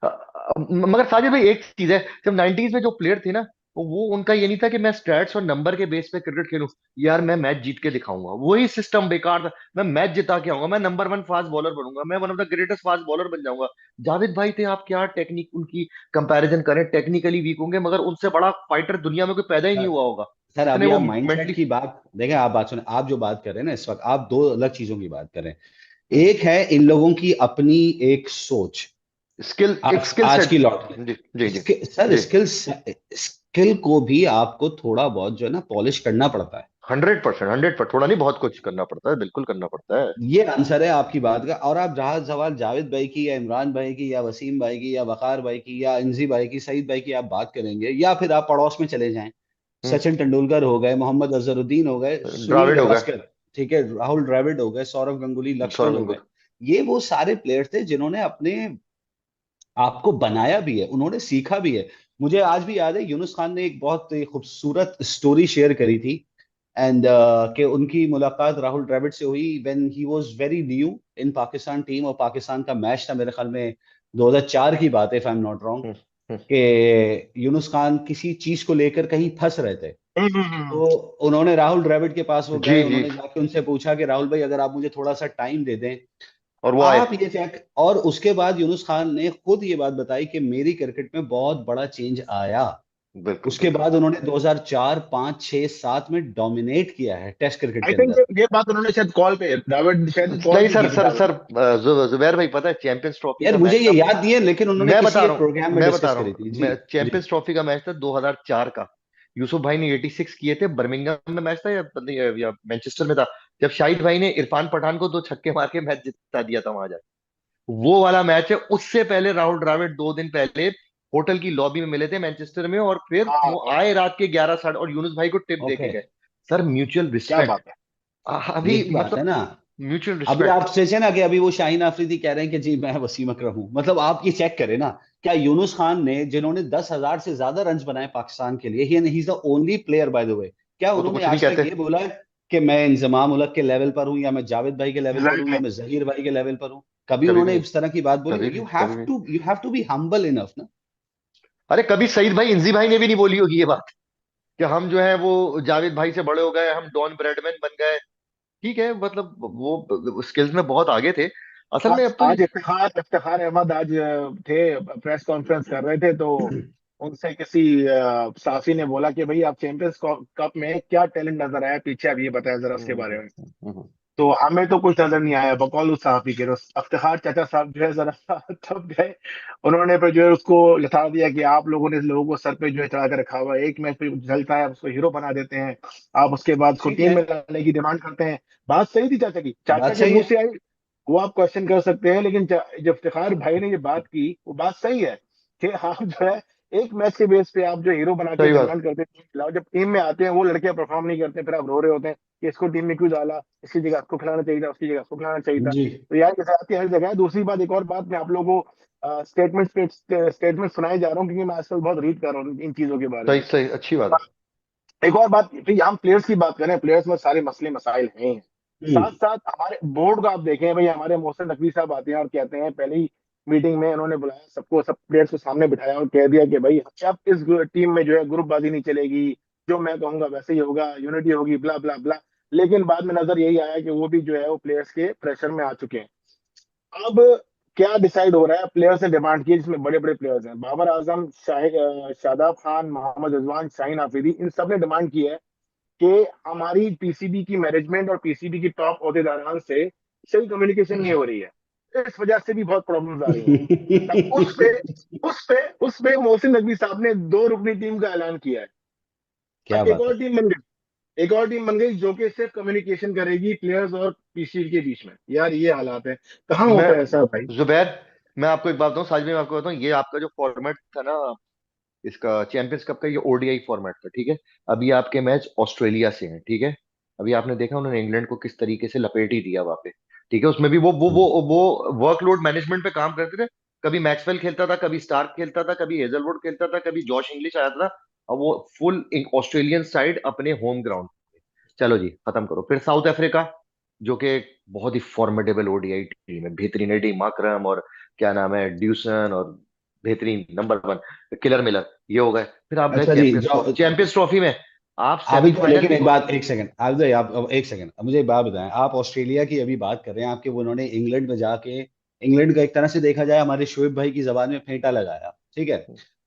मगर साजिद भाई, एक चीज है, जब 90s में जो प्लेयर थे ना, वो उनका ये नहीं था कि मैं स्टैट्स और नंबर के बेस पे क्रिकेट खेलूं। यार मैं मैच जीत के दिखाऊंगा, वही सिस्टम बेकार था। मैं मैच जिता के आऊंगा, मैं नंबर 1 फास्ट बॉलर बनूंगा, मैं one of the greatest fast bowler बन जाऊंगा। जावेद भाई थे, आप क्या टेक्निक उनकी कंपैरिजन करें, टेक्निकली वीक होंगे, मगर उनसे बड़ा फाइटर दुनिया में कोई पैदा ही नहीं सर हुआ होगा। सर इतने अभी वो आप माइंडसेट मेंटली। की बात देखें, आप बात सुने, आप जो बात कर रहे हैं ना इस वक्त, आप दो अलग चीजों की बात कर रहे हैं। एक है इन लोगों की अपनी एक सोच, स्किल, एक आज स्किल आज सेट। की लौट के, जी जी जी सर जी। स्किल को भी आपको थोड़ा बहुत जो है ना पॉलिश करना पड़ता है। 100%, 100%, थोड़ा नहीं, बहुत कुछ करना पड़ता है, बिल्कुल करना पड़ता है। ये आंसर है आपकी बात का। और आप जहां सवाल जावेद भाई की, या इमरान भाई की, या वसीम भाई की, या वकार भाई की, या इंजी भाई की, सईद भाई की आप बात करेंगे, या फिर आप पड़ोस में चले जाएं, हम्म। सचिन तेंदुलकर हो गए, मोहम्मद अजहरुद्दीन हो गए, सुनील द्राविड हो गया। गावस्कर, ठीक है, राहुल द्रविड़ हो गए, सौरव गंगुली, सौरभ लक्ष्मण हो गए। गंगोली। ये वो सारे प्लेयर्स थे जिन्होंने अपने आपको बनाया भी है, उन्होंने सीखा भी है। मुझे आज भी याद है यूनुस खान ने एक बहुत खूबसूरत स्टोरी शेयर करी थी, एंड कि उनकी मुलाकात राहुल द्रविड़ से हुई when he was very new in Pakistan team, और पाकिस्तान का मैच था मेरे ख्याल में 2004 की बात है if I am not wrong, hmm, hmm, कि यूनुस खान किसी चीज को लेकर कहीं फंस रहे थे। पे। तो उन्होंने राहुल द्रविड़ के पास वो गए, जी जी। उन्होंने जाके उनसे पूछा कि राहुल भाई अगर आप मुझे थोड़ा सा टाइम दे दें, और वो आए। आप ये चेक। और उसके बाद यूनुस खान ने खुद ये बात बताई कि मेरी क्रिकेट में बहुत बड़ा चेंज आया। बिल्कुल उसके बिल्कुल। बाद उन्होंने 2004 5 6 7 में डोमिनेट किया है टेस्ट क्रिकेट आई के थिंक अंदर। ये बात उन्होंने शायद कॉल पे, द्रविड़ शायद कॉल नहीं पे सर की थी सर दावत। सर, जुबैर भाई, पता है चैंपियंस ट्रॉफी यार का मुझे मैच ये था। याद नहीं है, लेकिन उन्होंने मैं किसी बता एक रहा प्रोग्राम हूँ, में मैं बता डिस्कस रहा करी हूँ, थी जी। मैं जी। चैंपियंस ट्रॉफी का मैच था 2004 का। यूसुफ भाई ने 86 किए थे, बर्मिंघम में मैच था, या पता नहीं, या मैनचेस्टर में था, जब शाहिद भाई ने इरफान पठान को 2 छक्के मार के मैच जिता दिया था वहां जाके। वो वाला मैच है। उससे पहले राहुल द्रविड़ 2 दिन पहले होटल की लॉबी में मिले थे मैनचेस्टर में, और फिर हाँ, वो आए रात के 11 साढ़े, और यूनुस भाई को टिप दे के ओके, गए। सर म्यूचुअल क्या रिस्पेक्ट। बात है। अभी यही बात है मतलब ना। म्यूचुअल अभी रिस्पेक्ट। आप सोचे ना कि अभी वो शाहीन अफरीदी कह रहे हैं कि जी मैं वसीम अकरम हूं, मतलब आप ये चेक करें ना, क्या यूनुस खान ने, जिन्होंने 10,000 से ज्यादा रन बनाए पाकिस्तान के लिए, he is the only player by the way, क्या वो तो उन्होंने कुछ नहीं आज तक कहते। ये बोला है कि मैं इंजमाम उलक के लेवल पर हूं, या मैं जावेद भाई के लेवल पर हूं, एग्जैक्टली। या मैं जहीर भाई के लेवल पर हूं? कभी कभी भी उन्होंने नहीं। इस तरह की बात बोली? कभी भी, कभी भी। You have to be humble enough ना। अरे कभी सईद भाई, इंजी भाई ने भी नहीं बोली होगी ये बात, कि हम जो है वो जावेद भाई से बड़े हो गए, हम डॉन ब्रेडमैन बन गए। ठीक है, मतलब वो स्किल्स में बहुत आगे थे असल में। आज अब तो आज इफ्तिखार इफ्तिखार अहमद आज थे, प्रेस कॉन्फ्रेंस कर रहे थे, तो उनसे किसी साफी ने बोला कि भाई आप चैंपियंस कप में क्या टैलेंट नजर आया पीछे, अब ये बताया जरा उसके हम्म, बारे में। हम्म। तो हमें तो कुछ नजर नहीं आया बकौल उस साहब के। तो अफ्तिखार चाचा साहब जो है जरा थक गए। उन्होंने फिर जो है उसको लता दिया कि आप लोगों ने इस लोगों को सर पे जो है चढ़ा कर रखा हुआ है, एक मैच पे जलता है आप उसको हीरो बना देते हैं, आप उसके बाद उसको ठीक टीम है, में लाने की डिमांड करते हैं। बात सही थी चाचा की, चाचा बात के सही मुंह है। से आई, वो आप क्वेश्चन कर सकते हैं, लेकिन जब इफ्तिखार भाई ने ये बात की वो बात सही है कि आप जो है एक मैच के बेस पे आप जो हीरो बना के सही बात। डिमांड करते हैं टीम खिलाओ, जब टीम में आते हैं वो लड़के परफॉर्म नहीं करते, फिर आप रो रहे होते हैं कि इसको टीम में क्यों डाला, इसकी जगह उसको खिलाना चाहिए था, उसकी जगह उसको खिलाना चाहिए था। जी तो यार जैसे आती है हर जगह है। दूसरी बात, एक और बात मैं आप लोगों को स्टेटमेंट सुनाए जा रहा हूँ क्योंकि मैं आजकल बहुत रीड कर रहा हूँ इन चीजों के बारे सही में। सही, अच्छी बात है। एक और बात, फिर हम प्लेयर्स की बात करें, प्लेयर्स में सारे मसले मसाइल हैं ही। साथ हम्म साथ हमारे बोर्ड को आप देखें भाई, हमारे मोहसिन नकवी साहब आते हैं और कहते हैं, पहली मीटिंग में उन्होंने बुलाया सबको, सब प्लेयर्स को सामने बिठाया और कह दिया कि भाई अब इस टीम में जो है ग्रुपबाजी नहीं चलेगी, जो मैं कहूंगा वैसे ही होगा, यूनिटी होगी, ब्ला ब्ला ब्ला। लेकिन बाद में नजर यही आया कि वो भी जो है वो प्लेयर्स के प्रेशर में आ चुके हैं। अब क्या डिसाइड हो रहा है, प्लेयर्स ने डिमांड की जिसमें बड़े बड़े प्लेयर्स हैं, बाबर आजम, शादाब खान, मोहम्मद रिजवान, शाहीन आफरीदी, इन सब ने डिमांड की है कि हमारी पीसीबी की मैनेजमेंट और पीसीबी की टॉप अहदेदारान से सही कम्युनिकेशन नहीं हो रही है, इस वजह से भी बहुत प्रॉब्लम्स आ रही हैं। तब उस पे मोहसिन नकवी साहब ने दो रुकनी टीम का ऐलान किया है। क्या अब बात है। एक और टीम बन गई जो कि सिर्फ कम्युनिकेशन करेगी प्लेयर्स और पीसीबी के बीच में। यार ये हालात है, कहाँ मैं होता है ऐसा भाई। जुबैर, मैं आपको एक बात बताऊं, साजिद भाई मैं आपको बताऊं, ये आपका जो फॉर्मेट था ना, इसका चैंपियंस कप का, ये ओडीआई फॉर्मेट था, ठीक है। अभी आपके मैच ऑस्ट्रेलिया से हैं, ठीक है। अभी आपने देखा उन्होंने इंग्लैंड को किस तरीके से लपेट ही दिया वहां पे, ठीक है। उसमें भी वो वर्कलोड मैनेजमेंट पे काम करते थे। कभी मैक्सवेल खेलता था, कभी स्टार्क खेलता था, कभी हेजलवुड खेलता था, कभी जॉश इंग्लिश आया था। और वो फुल ऑस्ट्रेलियन साइड अपने होम ग्राउंड। चलो जी, खत्म करो। फिर साउथ अफ्रीका, जो कि एक बहुत ही फॉर्मेडेबल ओडीआई टीम है, बेहतरीन एडी माकरम और क्या नाम है ड्यूसन, और बेहतरीन नंबर 1 किलर मिलर, ये हो गए। फिर आप गए अच्छा जी, जो चैंपियंस ट्रॉफी में, आप अभी तो सेमीफाइनल लेकिन भी एक बात, एक सेकंड आप तो आप अब एक सेकंड, अब मुझे एक बात बताएं, आप ऑस्ट्रेलिया की अभी बात कर रहे हैं, आपके वो उन्होंने इंग्लैंड में जाके, इंग्लैंड का एक तरह से देखा जाए हमारे शोएब भाई की जबान में फेंटा लगाया, ठीक है।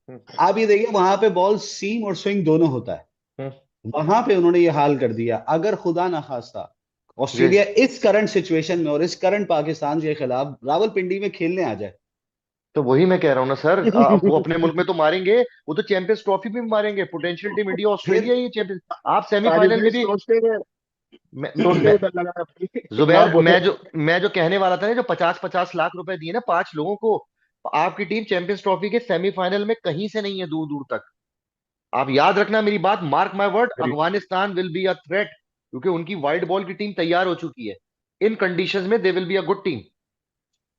हम्म, आप ये देखिए वहां पे बॉल सीम और स्विंग दोनों होता है, हम्म, वहां पे उन्होंने ये हाल कर दिया। अगर खुदा ना खास्ता जी। ऑस्ट्रेलिया इस करंट सिचुएशन में और इस करंट पाकिस्तान के खिलाफ रावलपिंडी में खेलने आ जाए। तो वही मैं कह रहा हूँ ना सर, वो अपने मुल्क में तो मारेंगे, वो तो चैंपियंस ट्रॉफी में भी मारेंगे। पोटेंशियल टीम इंडिया फिर ऑस्ट्रेलिया ही चैंपियंस। आप साजिद सेमीफाइनल भाई में भी, मैं, सोचते मैं हुए डर लगा रहा भाई। हाँ जुबैर, बोले। मैं जो कहने वाला था ना, जो 50-50 लाख रुपए दिए ना 5 लोगों को, आपकी टीम चैंपियंस ट्रॉफी के सेमीफाइनल में कहीं से नहीं है, दूर दूर तक। आप याद रखना मेरी बात, mark my word, Afghanistan will be a threat, क्योंकि उनकी वाइट बॉल की टीम तैयार हो चुकी है। इन कंडीशंस में they will be a good team,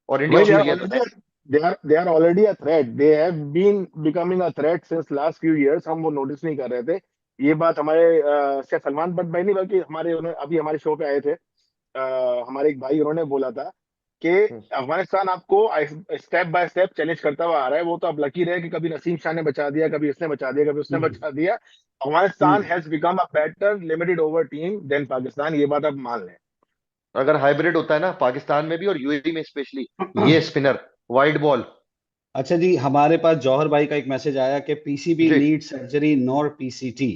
और इंडिया भाई ऑस्ट्रेलिया नहीं। they are already a threat, they have been becoming a threat since last few years, हम वो नोटिस नहीं कर रहे थे। ये बात हमारे शायद सलमान बट भाई नहीं बल्कि हमारे अभी हमारे शो पे आए थे, हमारे एक भाई, उन्होंने बोला था कि अफगानिस्तान आपको स्टेप बाय स्टेप चैलेंज करता हुआ आ रहा है। वो तो आप लकी रहे कि कभी नसीम शाह ने बचा दिया, कभी इसने बचा दिया, कभी उसने हम्म, बचा दिया। Afghanistan has become a better limited over team than Pakistan, ये बात आप मान लें। अगर हाइब्रिड होता है ना पाकिस्तान में भी और यूएई में स्पेशली, ये स्पिनर, वाइड बॉल। अच्छा जी, हमारे पास जौहर भाई का एक मैसेज आया कि PCB ji. Need surgery nor PCT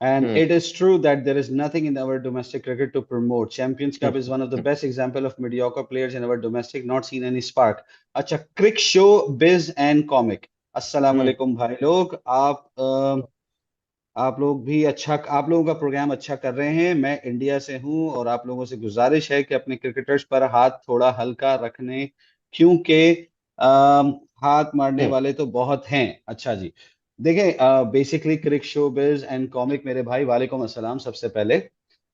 and hmm, it is true that there is nothing in our domestic cricket to promote champions cup is one of the best example of mediocre players in our domestic not seen any spark. अच्छा, Crick Showbiz and Comic, अस्सलाम हम्म। वालेकुम भाई लोग, आप लोग भी अच्छा, आप लोगों का प्रोग्राम अच्छा कर रहे हैं। मैं इंडिया से हूं और आप लोगों से गुजारिश है कि अपने क्रिकेटर्स पर हाथ थोड़ा हल्का रखने, क्योंकि अम, हाथ मारने हम्म। वाले तो बहुत हैं। अच्छा जी, देखें, basically Crick Showbiz and Comic, मेरे भाई वालेकुम अस्सलाम। सबसे पहले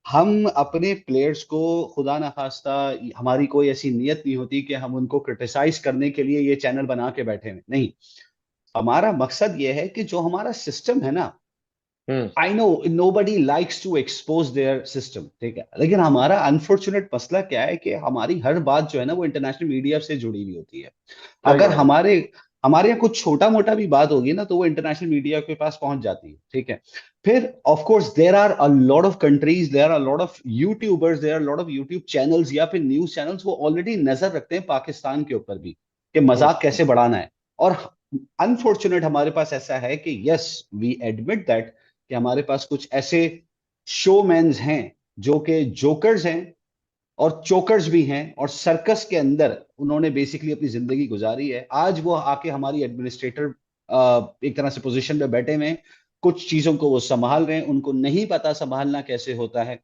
हम अपने प्लेयर्स को, खुदा ना खास्ता, हमारी कोई ऐसी नीयत नहीं होती कि हम उनको क्रिटिसाइज करने के लिए ये चैनल बना के बैठे हैं, नहीं। हमारा मकसद ये है कि जो हमारा सिस्टम है ना, hmm. I know nobody likes to expose their system, ठीक है, लेकिन हमारा अनफॉर्चुनेट मसला क्या है कि हमारी हर बात जो है ना वो इंटरनेशनल मीडिया से जुड़ी हुई होती है। सही अगर बात है। हमारे हमारे यहाँ कुछ छोटा मोटा भी बात होगी ना तो वो इंटरनेशनल मीडिया के पास पहुंच जाती है, ठीक है। फिर of course there are a lot of countries, there are lot of YouTubers, there are lot of YouTube channels या फिर न्यूज चैनल्स, वो ऑलरेडी नजर रखते हैं पाकिस्तान के ऊपर भी कि हम्म, मजाक कैसे बढ़ाना है। और अनफॉर्चुनेट हमारे पास ऐसा है कि यस, वी एडमिट दैट कि हमारे पास कुछ ऐसे शोमैन्स हैं जो कि जोकर्स हैं और चोकर्स भी हैं, और सर्कस के अंदर उन्होंने बेसिकली अपनी जिंदगी गुजारी है। आज वो आके हमारी एडमिनिस्ट्रेटर एक तरह से पोजीशन पे बैठे हुए हैं, कुछ चीजों को वो संभाल रहे हैं, उनको नहीं पता संभालना कैसे होता है,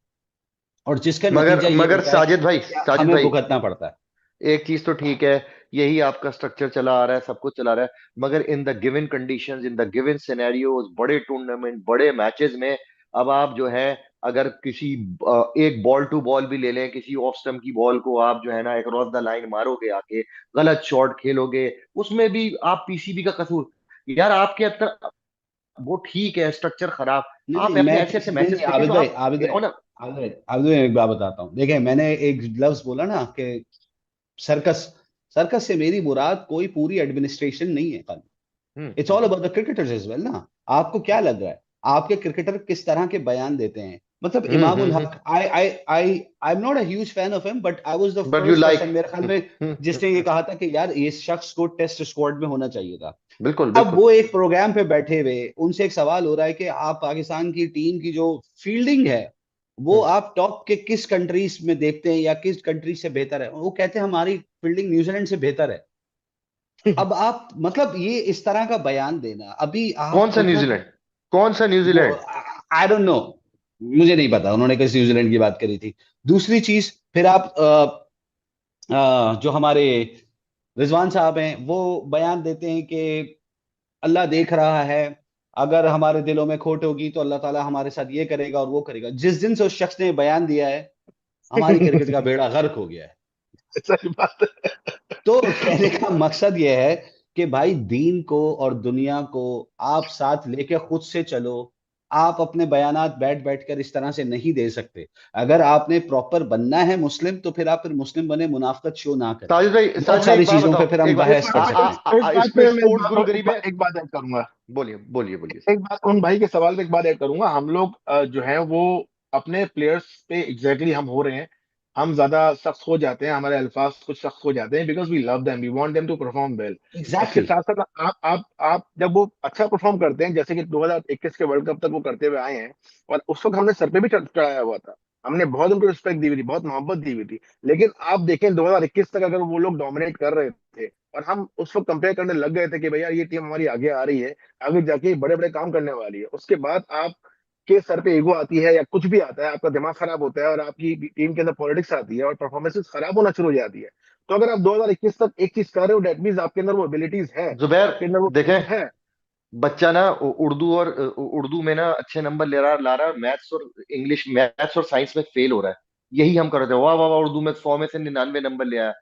और जिसका मगर नतीजा ये मगर होता है साजिद भाई, कि साजिद हमें भाई, भुगतना पड़ता है। एक चीज तो ठीक है, यही आपका स्ट्रक्चर चला आ रहा है, सब कुछ चला रहा है, मगर in the given conditions, in the given scenarios, बड़े टूर्नामेंट, बड़े मैचेस में, अब आप जो है, अगर किसी एक बॉल टू बॉल भी ले लें, किसी ऑफ स्टंप की बॉल को आप जो है ना अक्रॉस द लाइन मारोगे, आके गलत शॉट खेलोगे, उसमें भी आप पीसीबी का कसूर। यार आपके अंदर वो ठीक है, स्ट्रक्चर खराब, नहीं आप नहीं, ऐसे मैं ऐसे ऐसे नहीं मैचेस नहीं, फेंके आबिद तो भाई, आप आबिद भाई, हो ना। आबिद भाई, आबिद भाई, एक बात बताता हूँ। देखिए, मैंने एक लफ्ज बोला ना कि सर्कस, सर्कस से मेरी मुराद कोई पूरी एडमिनिस्ट्रेशन नहीं है खाली। It's all hmm. About the cricketers as well ना। आपको क्या लग रहा है आपके क्रिकेटर किस तरह के बयान देते हैं? मतलब इमाम उल हम्म। हक, आई am not a huge fan of him, but I was the but you first like. Person मेरे ख्याल में जिसने ये कहा था कि यार ये शख्स को टेस्ट स्क्वाड में होना चाहिए था। बिल्कुल अब बिल्कुल। वो एक प्रोग्राम पे बैठे हुए, उनसे एक सवाल हो रहा है कि आप पाकिस्तान की टीम की जो फील्डिंग है वो हम्म। आप टॉप के किस कंट्रीज में देखते हैं या किस कंट्री से बेहतर है? वो कहते हैं हमारी फील्डिंग न्यूजीलैंड से बेहतर है। अब आप मतलब ये इस तरह का बयान देना, अभी कौन आप सा मतलब न्यूजीलैंड? कौन सा वो, न्यूजीलैंड? आई डोंट नो, मुझे नहीं पता उन्होंने किस न्यूजीलैंड की बात करी थी। दूसरी चीज, फिर आप जो हमारे रिजवान साहब हैं वो बयान देते हैं कि अल्लाह देख रहा है, अगर हमारे दिलों में खोट होगी तो अल्लाह ताला हमारे साथ ये करेगा और वो करेगा। जिस दिन से उस शख्स ने बयान दिया है हमारी क्रिकेट का बेड़ा गर्क हो गया है। सही बात है। तो कहने का मकसद यह है कि भाई दीन को और दुनिया को आप साथ लेके खुद से चलो। आप अपने बयानात बैठ बैठ कर इस तरह से नहीं दे सकते। अगर आपने प्रॉपर बनना है मुस्लिम, तो फिर मुस्लिम बने, मुनाफकत शो ना करें। बहुत साजिद भाई सारी एक बात चीजों पे बताओ, फिर हम एक बात, एक बहस बात कर सकते हैं। एक बात इस पे पे मैं स्पोर्ट्स गुरु गरी में। एक बात ऐड करूंगा। बोलिए बोलिए बोलिए। एक बात उन भाई के सवाल पे एक बात ऐड करूंगा। हम लोग जो है वो अपने प्लेयर्स पे एग्जैक्टली हम हो रहे हैं। हम ज्यादा सख्त हो जाते हैं, हमारे अल्फाज कुछ सख्त हो जाते हैं, because we love them, we want them to perform well. उसके एग्जैक्टली। साथ साथ आप जब वो अच्छा परफॉर्म करते हैं, जैसे कि 2021 के वर्ल्ड कप तक वो करते हुए आए हैं, और उस वक्त हमने सर पे भी चढ़ाया हुआ था। हमने बहुत उनको रिस्पेक्ट दी हुई थी, बहुत मोहब्बत दी हुई थी। लेकिन आप देखें 2021 तक अगर वो लोग डोमिनेट कर रहे थे, और हम उस वक्त कंपेयर करने लग गए थे कि भैया ये टीम हमारी आगे आ रही है, आगे जाके बड़े बड़े काम करने वाली है, उसके बाद आप के सर पे ईगो आती है या कुछ भी आता है, आपका दिमाग खराब होता है और आपकी टीम के अंदर पॉलिटिक्स आती है और परफॉर्मेंसेस खराब होना शुरू हो जाती है। तो अगर आप 2021 तक एक चीज कर रहे हो, डेट मीन्स आपके अंदर वो एबिलिटीज है, जुबैर आपके अंदर वो देखें, है। बच्चा ना उर्दू में ना अच्छे नंबर ले रहा ला रहा, मैथ्स और इंग्लिश, मैथ्स और साइंस में फेल हो रहा है। यही हम कर रहे थे, वाह वाह वाह, उर्दू में 100 में से 99 नंबर ले आया।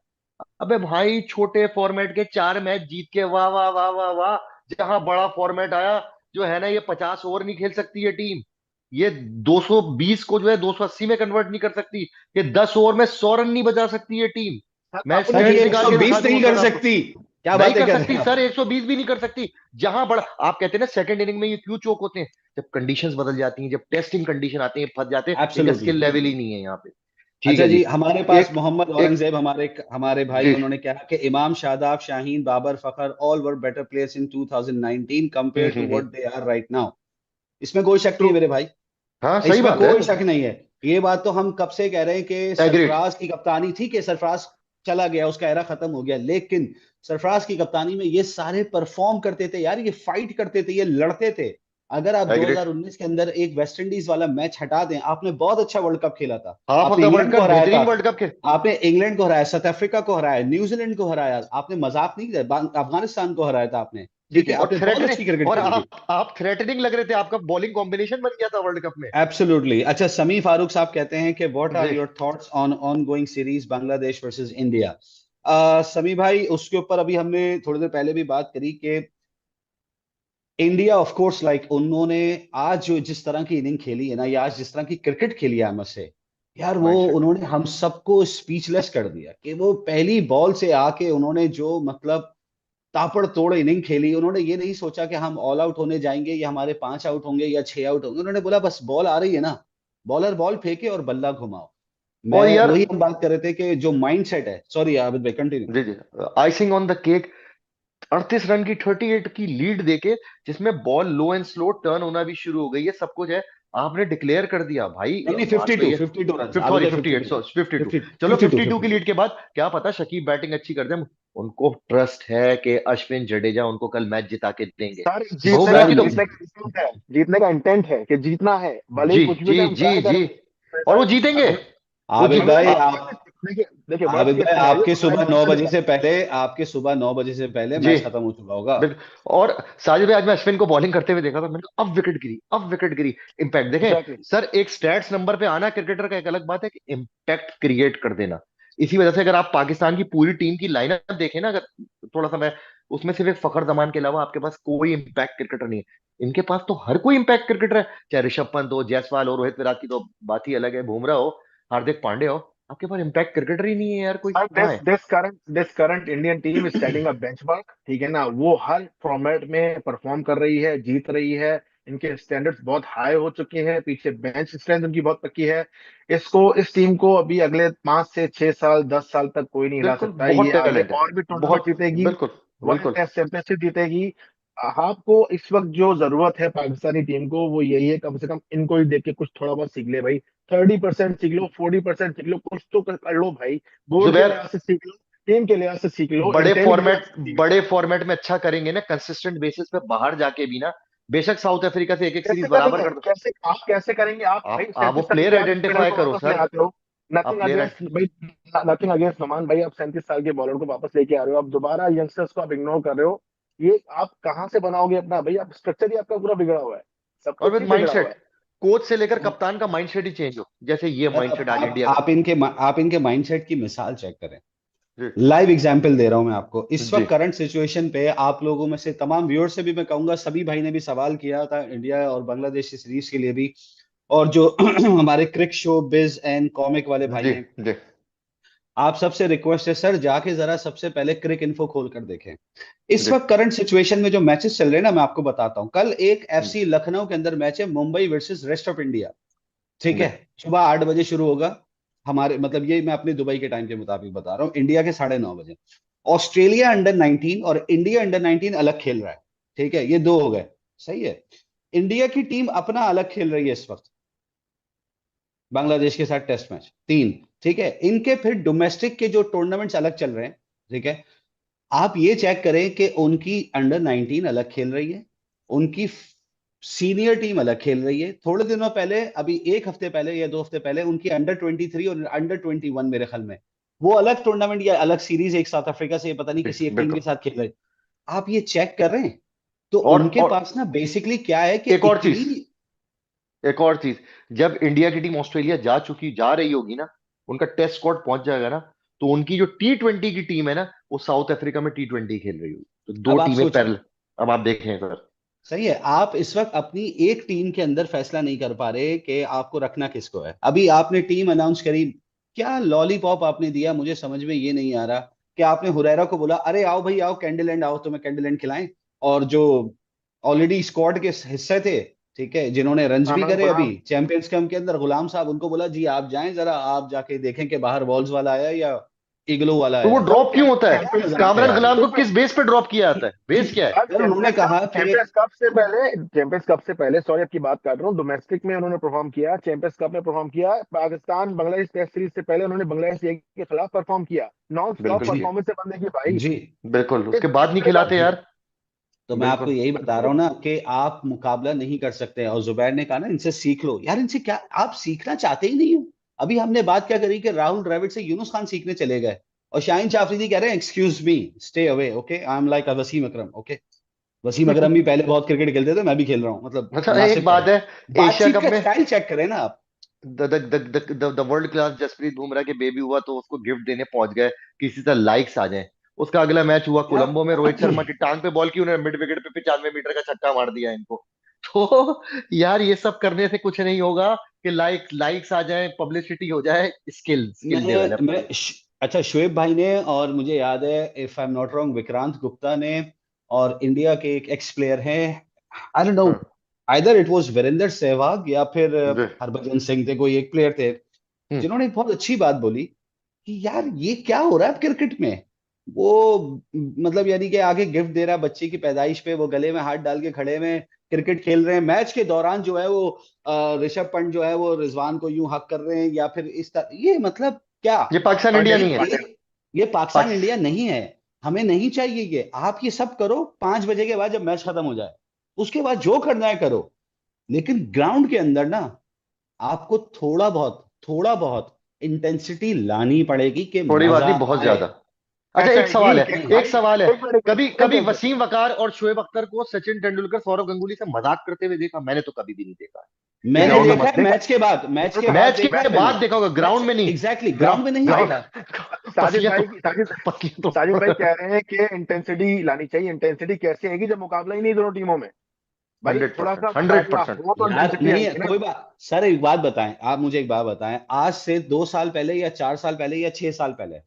अबे भाई, छोटे फॉर्मेट के 4 मैच जीत के वाह वाह वाह वाह वाह, जहां बड़ा फॉर्मेट आया, जो है ना, ये 50 ओवर नहीं खेल सकती ये टीम। ये 220 को जो है 280 में कन्वर्ट नहीं कर सकती। ये 10 ओवर में 100 रन नहीं बचा सकती ये टीम। सर मैं अपने सर स्टेट्स ये एक निकाल के दिखा 120 नहीं दूंगा कर कल आपको। सकती, क्या नहीं बातें कर कर रहे सकती हैं सर, आप? 120 भी नहीं कर सकती। जहां बड़ा, आप कहते हैं ना सेकंड इनिंग में ये क्यों चोक होते हैं, जब कंडीशंस बदल जाती हैं, जब टेस्टिंग कंडीशन आती है, फंस जाते हैं, इनका एब्सोल्युटली। स्किल लेवल ही नहीं है यहाँ पे। ठीक अच्छा है जी, जी। हमारे पास एक मोहम्मद एक औरंगजेब, हमारे हमारे भाई, जी उन्होंने कहा कि Imam, Shadab, Shaheen, Babar, Fakhar all were better players in 2019 compare to what they are right now. इसमें कोई शक नहीं तो है मेरे भाई, हाँ, सही इसमें बात है। कोई शक नहीं है। ये बात तो हम कब से कह रहे हैं कि एग्रीड। सरफराज की कप्तानी थी, कि सरफराज चला गया, उसका एरा खत्म हो गया, लेकिन सरफराज की कप्तानी में ये सारे परफॉर्म करते थे यार, ये फाइट करते थे, ये लड़ते थे। अगर आप एग्रीड। 2019 के अंदर एक वेस्ट इंडीज वाला मैच हटा दें, आपने बहुत अच्छा वर्ल्ड कप खेला था, हाफ ऑफ आपने द वर्ल्ड इंग्लैंड को कप, हराया था, बेहतरीन वर्ल्ड कप खेल। आपने इंग्लैंड को हराया, साउथ अफ्रीका को हराया, न्यूजीलैंड को हराया, आपने मजाक नहीं किया, अफगानिस्तान को हराया था आपने। जी ठीक जी, है, और आपने बहुत थ्रेटनिंग, अच्छी क्रिकेट और खेली थी। आप थ्रेटनिंग लग रहे थे, आपका बॉलिंग कॉम्बिनेशन बन गया था वर्ल्ड कप में। एब्सोल्युटली। अच्छा, समी फारूक साहब कहते हैं कि what R G. Your thoughts on on going series Bangladesh versus India? समी भाई, उसके ऊपर अभी हमने थोड़ी देर पहले भी बात करी कि इंडिया ऑफ कोर्स, लाइक उन्होंने आज जो जिस तरह की इनिंग खेली है ना, या आज जिस तरह की क्रिकेट खेली है हमसे, यार वो माशाल्लाह। उन्होंने हम सबको स्पीचलेस कर दिया कि वो पहली बॉल से आके उन्होंने जो मतलब तापड़ तोड़ इनिंग खेली। उन्होंने ये नहीं सोचा कि हम ऑल आउट होने जाएंगे या हमारे 5 आउट होंगे या 6 आउट होंगे। उन्होंने बोला बस बॉल आ रही है ना, बॉलर बॉल फेंके और बल्ला घुमाओ। और मैं यार, वही हम बात कर रहे थे कि जो माइंड सेट है, सॉरी आबिद भाई कंटिन्यू। जी जी, icing on the cake, 38 run की 38 की लीड देके, जिसमें ball low and slow turn होना भी शुरू हो गई है, सब कुछ है, आपने डिक्लेयर कर दिया भाई। नहीं नहीं, बात तो 52 ये, 52 रन फिफ्थ अभी सॉरी तक, 58, 52 सो 52, 50 चलो 52 52 की 52। लीड के बाद क्या पता शकीब बैटिंग अच्छी कर दे, उनको ट्रस्ट है कि अश्विन जडेजा उनको कल मैच जिता के देंगे। सर जीतने बुमराह का की सर तो, जीतने का इंटेंट है, जीतने का इंटेंट है कि जीतना है, भले ही जी कुछ भी जी टाइम जी ट्राई जी, करेंगे। तो और वो सर जीतेंगे, अगर वो आबिद जीत अगर भाई आ, आप देखिए देखिए वर्स्ट आबिद केस भाई सिनेरियो आपके मैं सुबह 9 बजे जीतने से पहले, आपके सुबह 9 बजे से पहले जी मैच खत्म हो चुका होगा। बिल्कुल। और साजिद भाई, आज मैं अश्विन को बॉलिंग करते हुए देखा था, मैंने कहा अब विकेट गिरी, अब विकेट गिरी। इम्पैक्ट देखें एग्जैक्टली। सर, एक स्टैट्स नंबर पे आना क्रिकेटर का एक अलग बात है कि इम्पैक्ट क्रिएट कर देना। इसी वजह से अगर आप पाकिस्तान की पूरी टीम की लाइनअप देखें ना, अगर थोड़ा सा मैं, उसमें सिर्फ एक फखर जमान के अलावा आपके पास कोई इम्पैक्ट क्रिकेटर नहीं है। इनके पास तो हर कोई इम्पैक्ट क्रिकेटर है, चाहे ऋषभ पंत हो, जायसवाल हो, रोहित विराट की तो बात ही अलग है, बुमराह हो, हार्दिक पांडे हो, आपके पास इम्पैक्ट क्रिकेटर ही नहीं है यार, कोई सर कहाँ दिस है? This current Indian team is setting a benchmark, ठीक है ना, वो हर फॉर्मेट में परफॉर्म कर रही है, जीत रही है। इनके स्टैंडर्ड्स बहुत हाई हो चुके हैं, पीछे बेंच स्ट्रेंथ उनकी बहुत पक्की है। इस टीम को अभी अगले 5 से 6 साल 10 साल तक कोई नहीं हिला बिल्कुल, सकता है। ये बहुत आगे टैलेंट है, और भी टूर्नामेंट बहुत, जीतेगी, बिल्कुल वर्ल्ड बिल्कुल। टेस्ट चैंपियनशिप जीतेगी। आपको इस वक्त जो जरूरत है पाकिस्तानी टीम को वो यही है, कम से कम इनको ही देख के कुछ थोड़ा बहुत सीख ले भाई। 30% सीख लो, 40% सीख लो, कुछ तो कर लो भाई। बोर्ड के जुबैर, लिहाज से सीख लो, टीम के लिहाज से सीख लो, बड़े इंटेंट के लिहाज फॉर्मेट से सीख लो। बड़े फॉर्मेट में अच्छा करेंगे ना, कंसिस्टेंट बेसिस पे बाहर जाके भी ना, बेशक साउथ अफ्रीका से एक एक कैसे सीरीज बराबर करेंगे, कर दो। कैसे आप कैसे करेंगे आप भाई? आप वो 37 साल प्लेयर के आप स्पिनर आइडेंटिफाई को करो वापस ले सर, आते हो। आप नथिंग प्लेयर, अगेंस्ट भाई, नथिंग अगेंस्ट नमान भाई, आप 37 साल के बॉलर को वापस लेके आ रहे हो, आप दोबारा यंगस्टर्स को आप इग्नोर कर रहे हो। ये आप कहाँ से बनाओगे अपना भाई? आप स्ट्रक्चर ही आपका पूरा बिगड़ा हुआ है, सब और कुछ विद ही बिगड़ा हुआ माइंडसेट, है। कोच से लेकर कप्तान का माइंडसेट ही चेंज हो, जैसे ये सर माइंडसेट आज आप इंडिया का। आप इनके माइंडसेट की मिसाल चेक करें। जी लाइव एग्जाम्पल दे रहा हूं मैं आपको, इस जी वक्त करंट सिचुएशन पे आप लोगों में से तमाम व्यूअर से भी मैं कहूंगा, सभी भाई ने भी सवाल किया था इंडिया और बांग्लादेश की सीरीज के लिए भी, और जो हमारे क्रिक शो बिज एंड कॉमिक वाले भाई जी हैं, जी आप सबसे रिक्वेस्ट है सर, जाके जरा सबसे पहले क्रिक इन्फो खोल कर देखें। इस जी वक्त करंट सिचुएशन में जो मैचेस चल रहे हैं ना, मैं आपको बताता हूं। कल एक एफसी लखनऊ के अंदर मैच है, Mumbai versus rest of India, ठीक जी है। सुबह 8 बजे शुरू होगा, हमारे मतलब ये मैं अपने दुबई के टाइम के मुताबिक बता रहा हूँ, इंडिया के 9:30 बजे। ऑस्ट्रेलिया अंडर 19 और इंडिया अंडर 19 अलग खेल रहा है, ठीक है, ये दो हो गए, सही है। इंडिया की टीम अपना अलग खेल रही है इस वक्त, बांग्लादेश के साथ टेस्ट मैच 3, ठीक है। इनके फिर डोमेस्टिक के जो टूर्नामेंट्स अलग चल रहे हैं, ठीक है। आप ये चेक करें कि उनकी अंडर 19 अलग खेल रही है, उनकी सीनियर टीम अलग खेल रही है। थोड़े दिनों पहले, अभी एक हफ्ते पहले या 2 हफ्ते पहले, उनकी अंडर 23 और अंडर 21 मेरे ख्याल में, वो अलग टूर्नामेंट या अलग सीरीज एक साउथ अफ्रीका से, पता नहीं जी, किसी एक टीम के बिल्कुल। साथ खेल रहे हैं। आप ये चेक कर रहे हैं, तो उनके और पास ना बेसिकली क्या है कि एक और इतनी, चीज, एक और चीज, जब इंडिया की टीम ऑस्ट्रेलिया जा रही होगी ना, उनका टेस्ट स्क्वाड पहुंच जाएगा ना, तो उनकी जो T20 की टीम है ना, वो साउथ अफ्रीका में T20 खेल रही होगी, तो दो अब आप टीमें सोचें, पैरेलल। अब आप देखें सर। सही है। आप इस वक्त अपनी एक टीम के अंदर फैसला नहीं कर पा रहे कि आपको रखना किसको है। अभी आपने टीम अनाउंस करी, क्या लॉलीपॉप आपने दिया, मुझे समझ में ये नहीं आ रहा कि आपने हुरैरा को बोला अरे आओ भाई आओ कैंडिल आओ, तुम्हें कैंडिल खिलाएं, और जो ऑलरेडी स्क्वाड के हिस्से थे, ठीक है, जिन्होंने रन्स भी अहमद करे अभी गुलाम। चैंपियंस कप के अंदर, गुलाम साहब, उनको बोला जी आप जाएं जरा, आप जाके देखें कि बाहर वॉल्स वाला आया या इग्लो वाला तो वो आया। सर ड्रॉप क्यों होता है? क्या मजाक है कामरान यार गुलाम ये। को किस बेस पे ड्रॉप किया जाता है? बेस क्या है? सर यार उन्होंने कहा कि, चैंपियंस कप से पहले सॉरी आपकी बात काट रहा हूँ, डोमेस्टिक में उन्होंने परफॉर्म किया, चैंपियंस कप में परफॉर्म किया, पाकिस्तान बांग्लादेश टेस्ट सीरीज से पहले उन्होंने बांग्लादेश के खिलाफ परफॉर्म किया। नॉन स्टॉप बिल्कुल जी किया, परफॉर्मेंस है बंदे की भाई। जी बिल्कुल, इस उसके बाद इस नहीं तरह का खिलाते जी, यार। तो मैं आपको बिल्कुल। यही बता रहा हूँ ना कि आप मुकाबला नहीं कर सकते। और जुबैर ने कहा ना इनसे सीख लो, यार इनसे क्या आप सीखना चाहते ही नहीं हो। अभी हमने बात क्या करी कि राहुल द्रविड़ से यूनुस खान सीखने चले गए, और शाहिन आफरीदी कह रहे हैं excuse me stay away, okay, I am like Wasim Akram, okay. Wasim Akram भी पहले बहुत क्रिकेट खेलते थे, मैं भी खेल रहा हूँ, मतलब अच्छा, एक मुनासिब बात करें। है, एशिया बातचीत कप का में स्टाइल चेक करें ना आप। The world class Jasprit Bumrah के बेबी हुआ तो उसको गिफ्ट देने पहुंच गए, किसी तरह लाइक्स आ जाए। उसका अगला मैच हुआ यार कोलंबो में, रोहित शर्मा की टांग पे बॉल की, उन्होंने मिड विकेट पे 95 मीटर का छक्का मार दिया इनको। तो यार ये सब करने से कुछ नहीं होगा कि लाइक्स आ जाए, पब्लिसिटी हो जाए, स्किल स्किल डेवलप मैं करो। अच्छा, शुएब भाई ने, और मुझे याद है if I am not wrong Vikrant Gupta ने, और इंडिया के एक एक्स प्लेयर हैं, आई डोंट नो, हाँ either it was Virender Sehwag या फिर जी हरभजन सिंह थे, कोई एक प्लेयर थे, हम्म जिन्होंने बहुत अच्छी बात बोली कि यार ये क्या हो रहा है अब क्रिकेट में। वो मतलब यानी कि आगे गिफ्ट दे रहा है बच्चे की पैदाइश पे, वो गले में हाथ डाल के खड़े में क्रिकेट खेल रहे हैं, मैच के दौरान जो है वो ऋषभ पंत जो है वो रिजवान को यूं हक कर रहे हैं, या फिर इस तरह, ये मतलब क्या? ये पाकिस्तान इंडिया पार्टनर नहीं है। ये पाकिस्तान पाक, इंडिया नहीं है। हमें नहीं चाहिए ये। आप ये सब करो 5 बजे के बाद जब मैच खत्म हो जाए, उसके बाद जो करना है करो, लेकिन ग्राउंड के अंदर ना आपको थोड़ा बहुत इंटेंसिटी लानी पड़ेगी कि थोड़ी बात मजा नहीं, बहुत आए। ज्यादा। अच्छा, ऐसा एक है सवाल कि है, नहीं, एक भाई सवाल है। एक मिनट कभी एक कभी मिनट वसीम वकार और शोएब अख्तर को सचिन तेंदुलकर सौरव गंगुली से मजाक करते हुए देखा? मैंने तो कभी भी नहीं देखा कि मैंने ग्राउंड में देखा मत। है मैच के देखा बाद मैच देखा है के मैंने। बाद देखा होगा, मैच ग्राउंड में नहीं। एग्जैक्टली ग्राउंड में ग्राउंड नहीं भाई देखा। साजिद पसलियां तो, भाई साजिद पसलियां तो साजिद भाई कह रहे हैं कि इंटेंसिटी लानी चाहिए। इंटेंसिटी कैसे आएगी जब मुकाबला ही नहीं दोनों टीमों में? भाई थोड़ा 100%, सा हंड्रेड मुकाबला परसेंट हो तो यार इंटेंसिटी नहीं है आएगी ना। कोई बात सर, एक बात बताएं, आप मुझे एक बात बताएं, आज से 2 साल पहले या 4 साल पहले या 6 साल पहले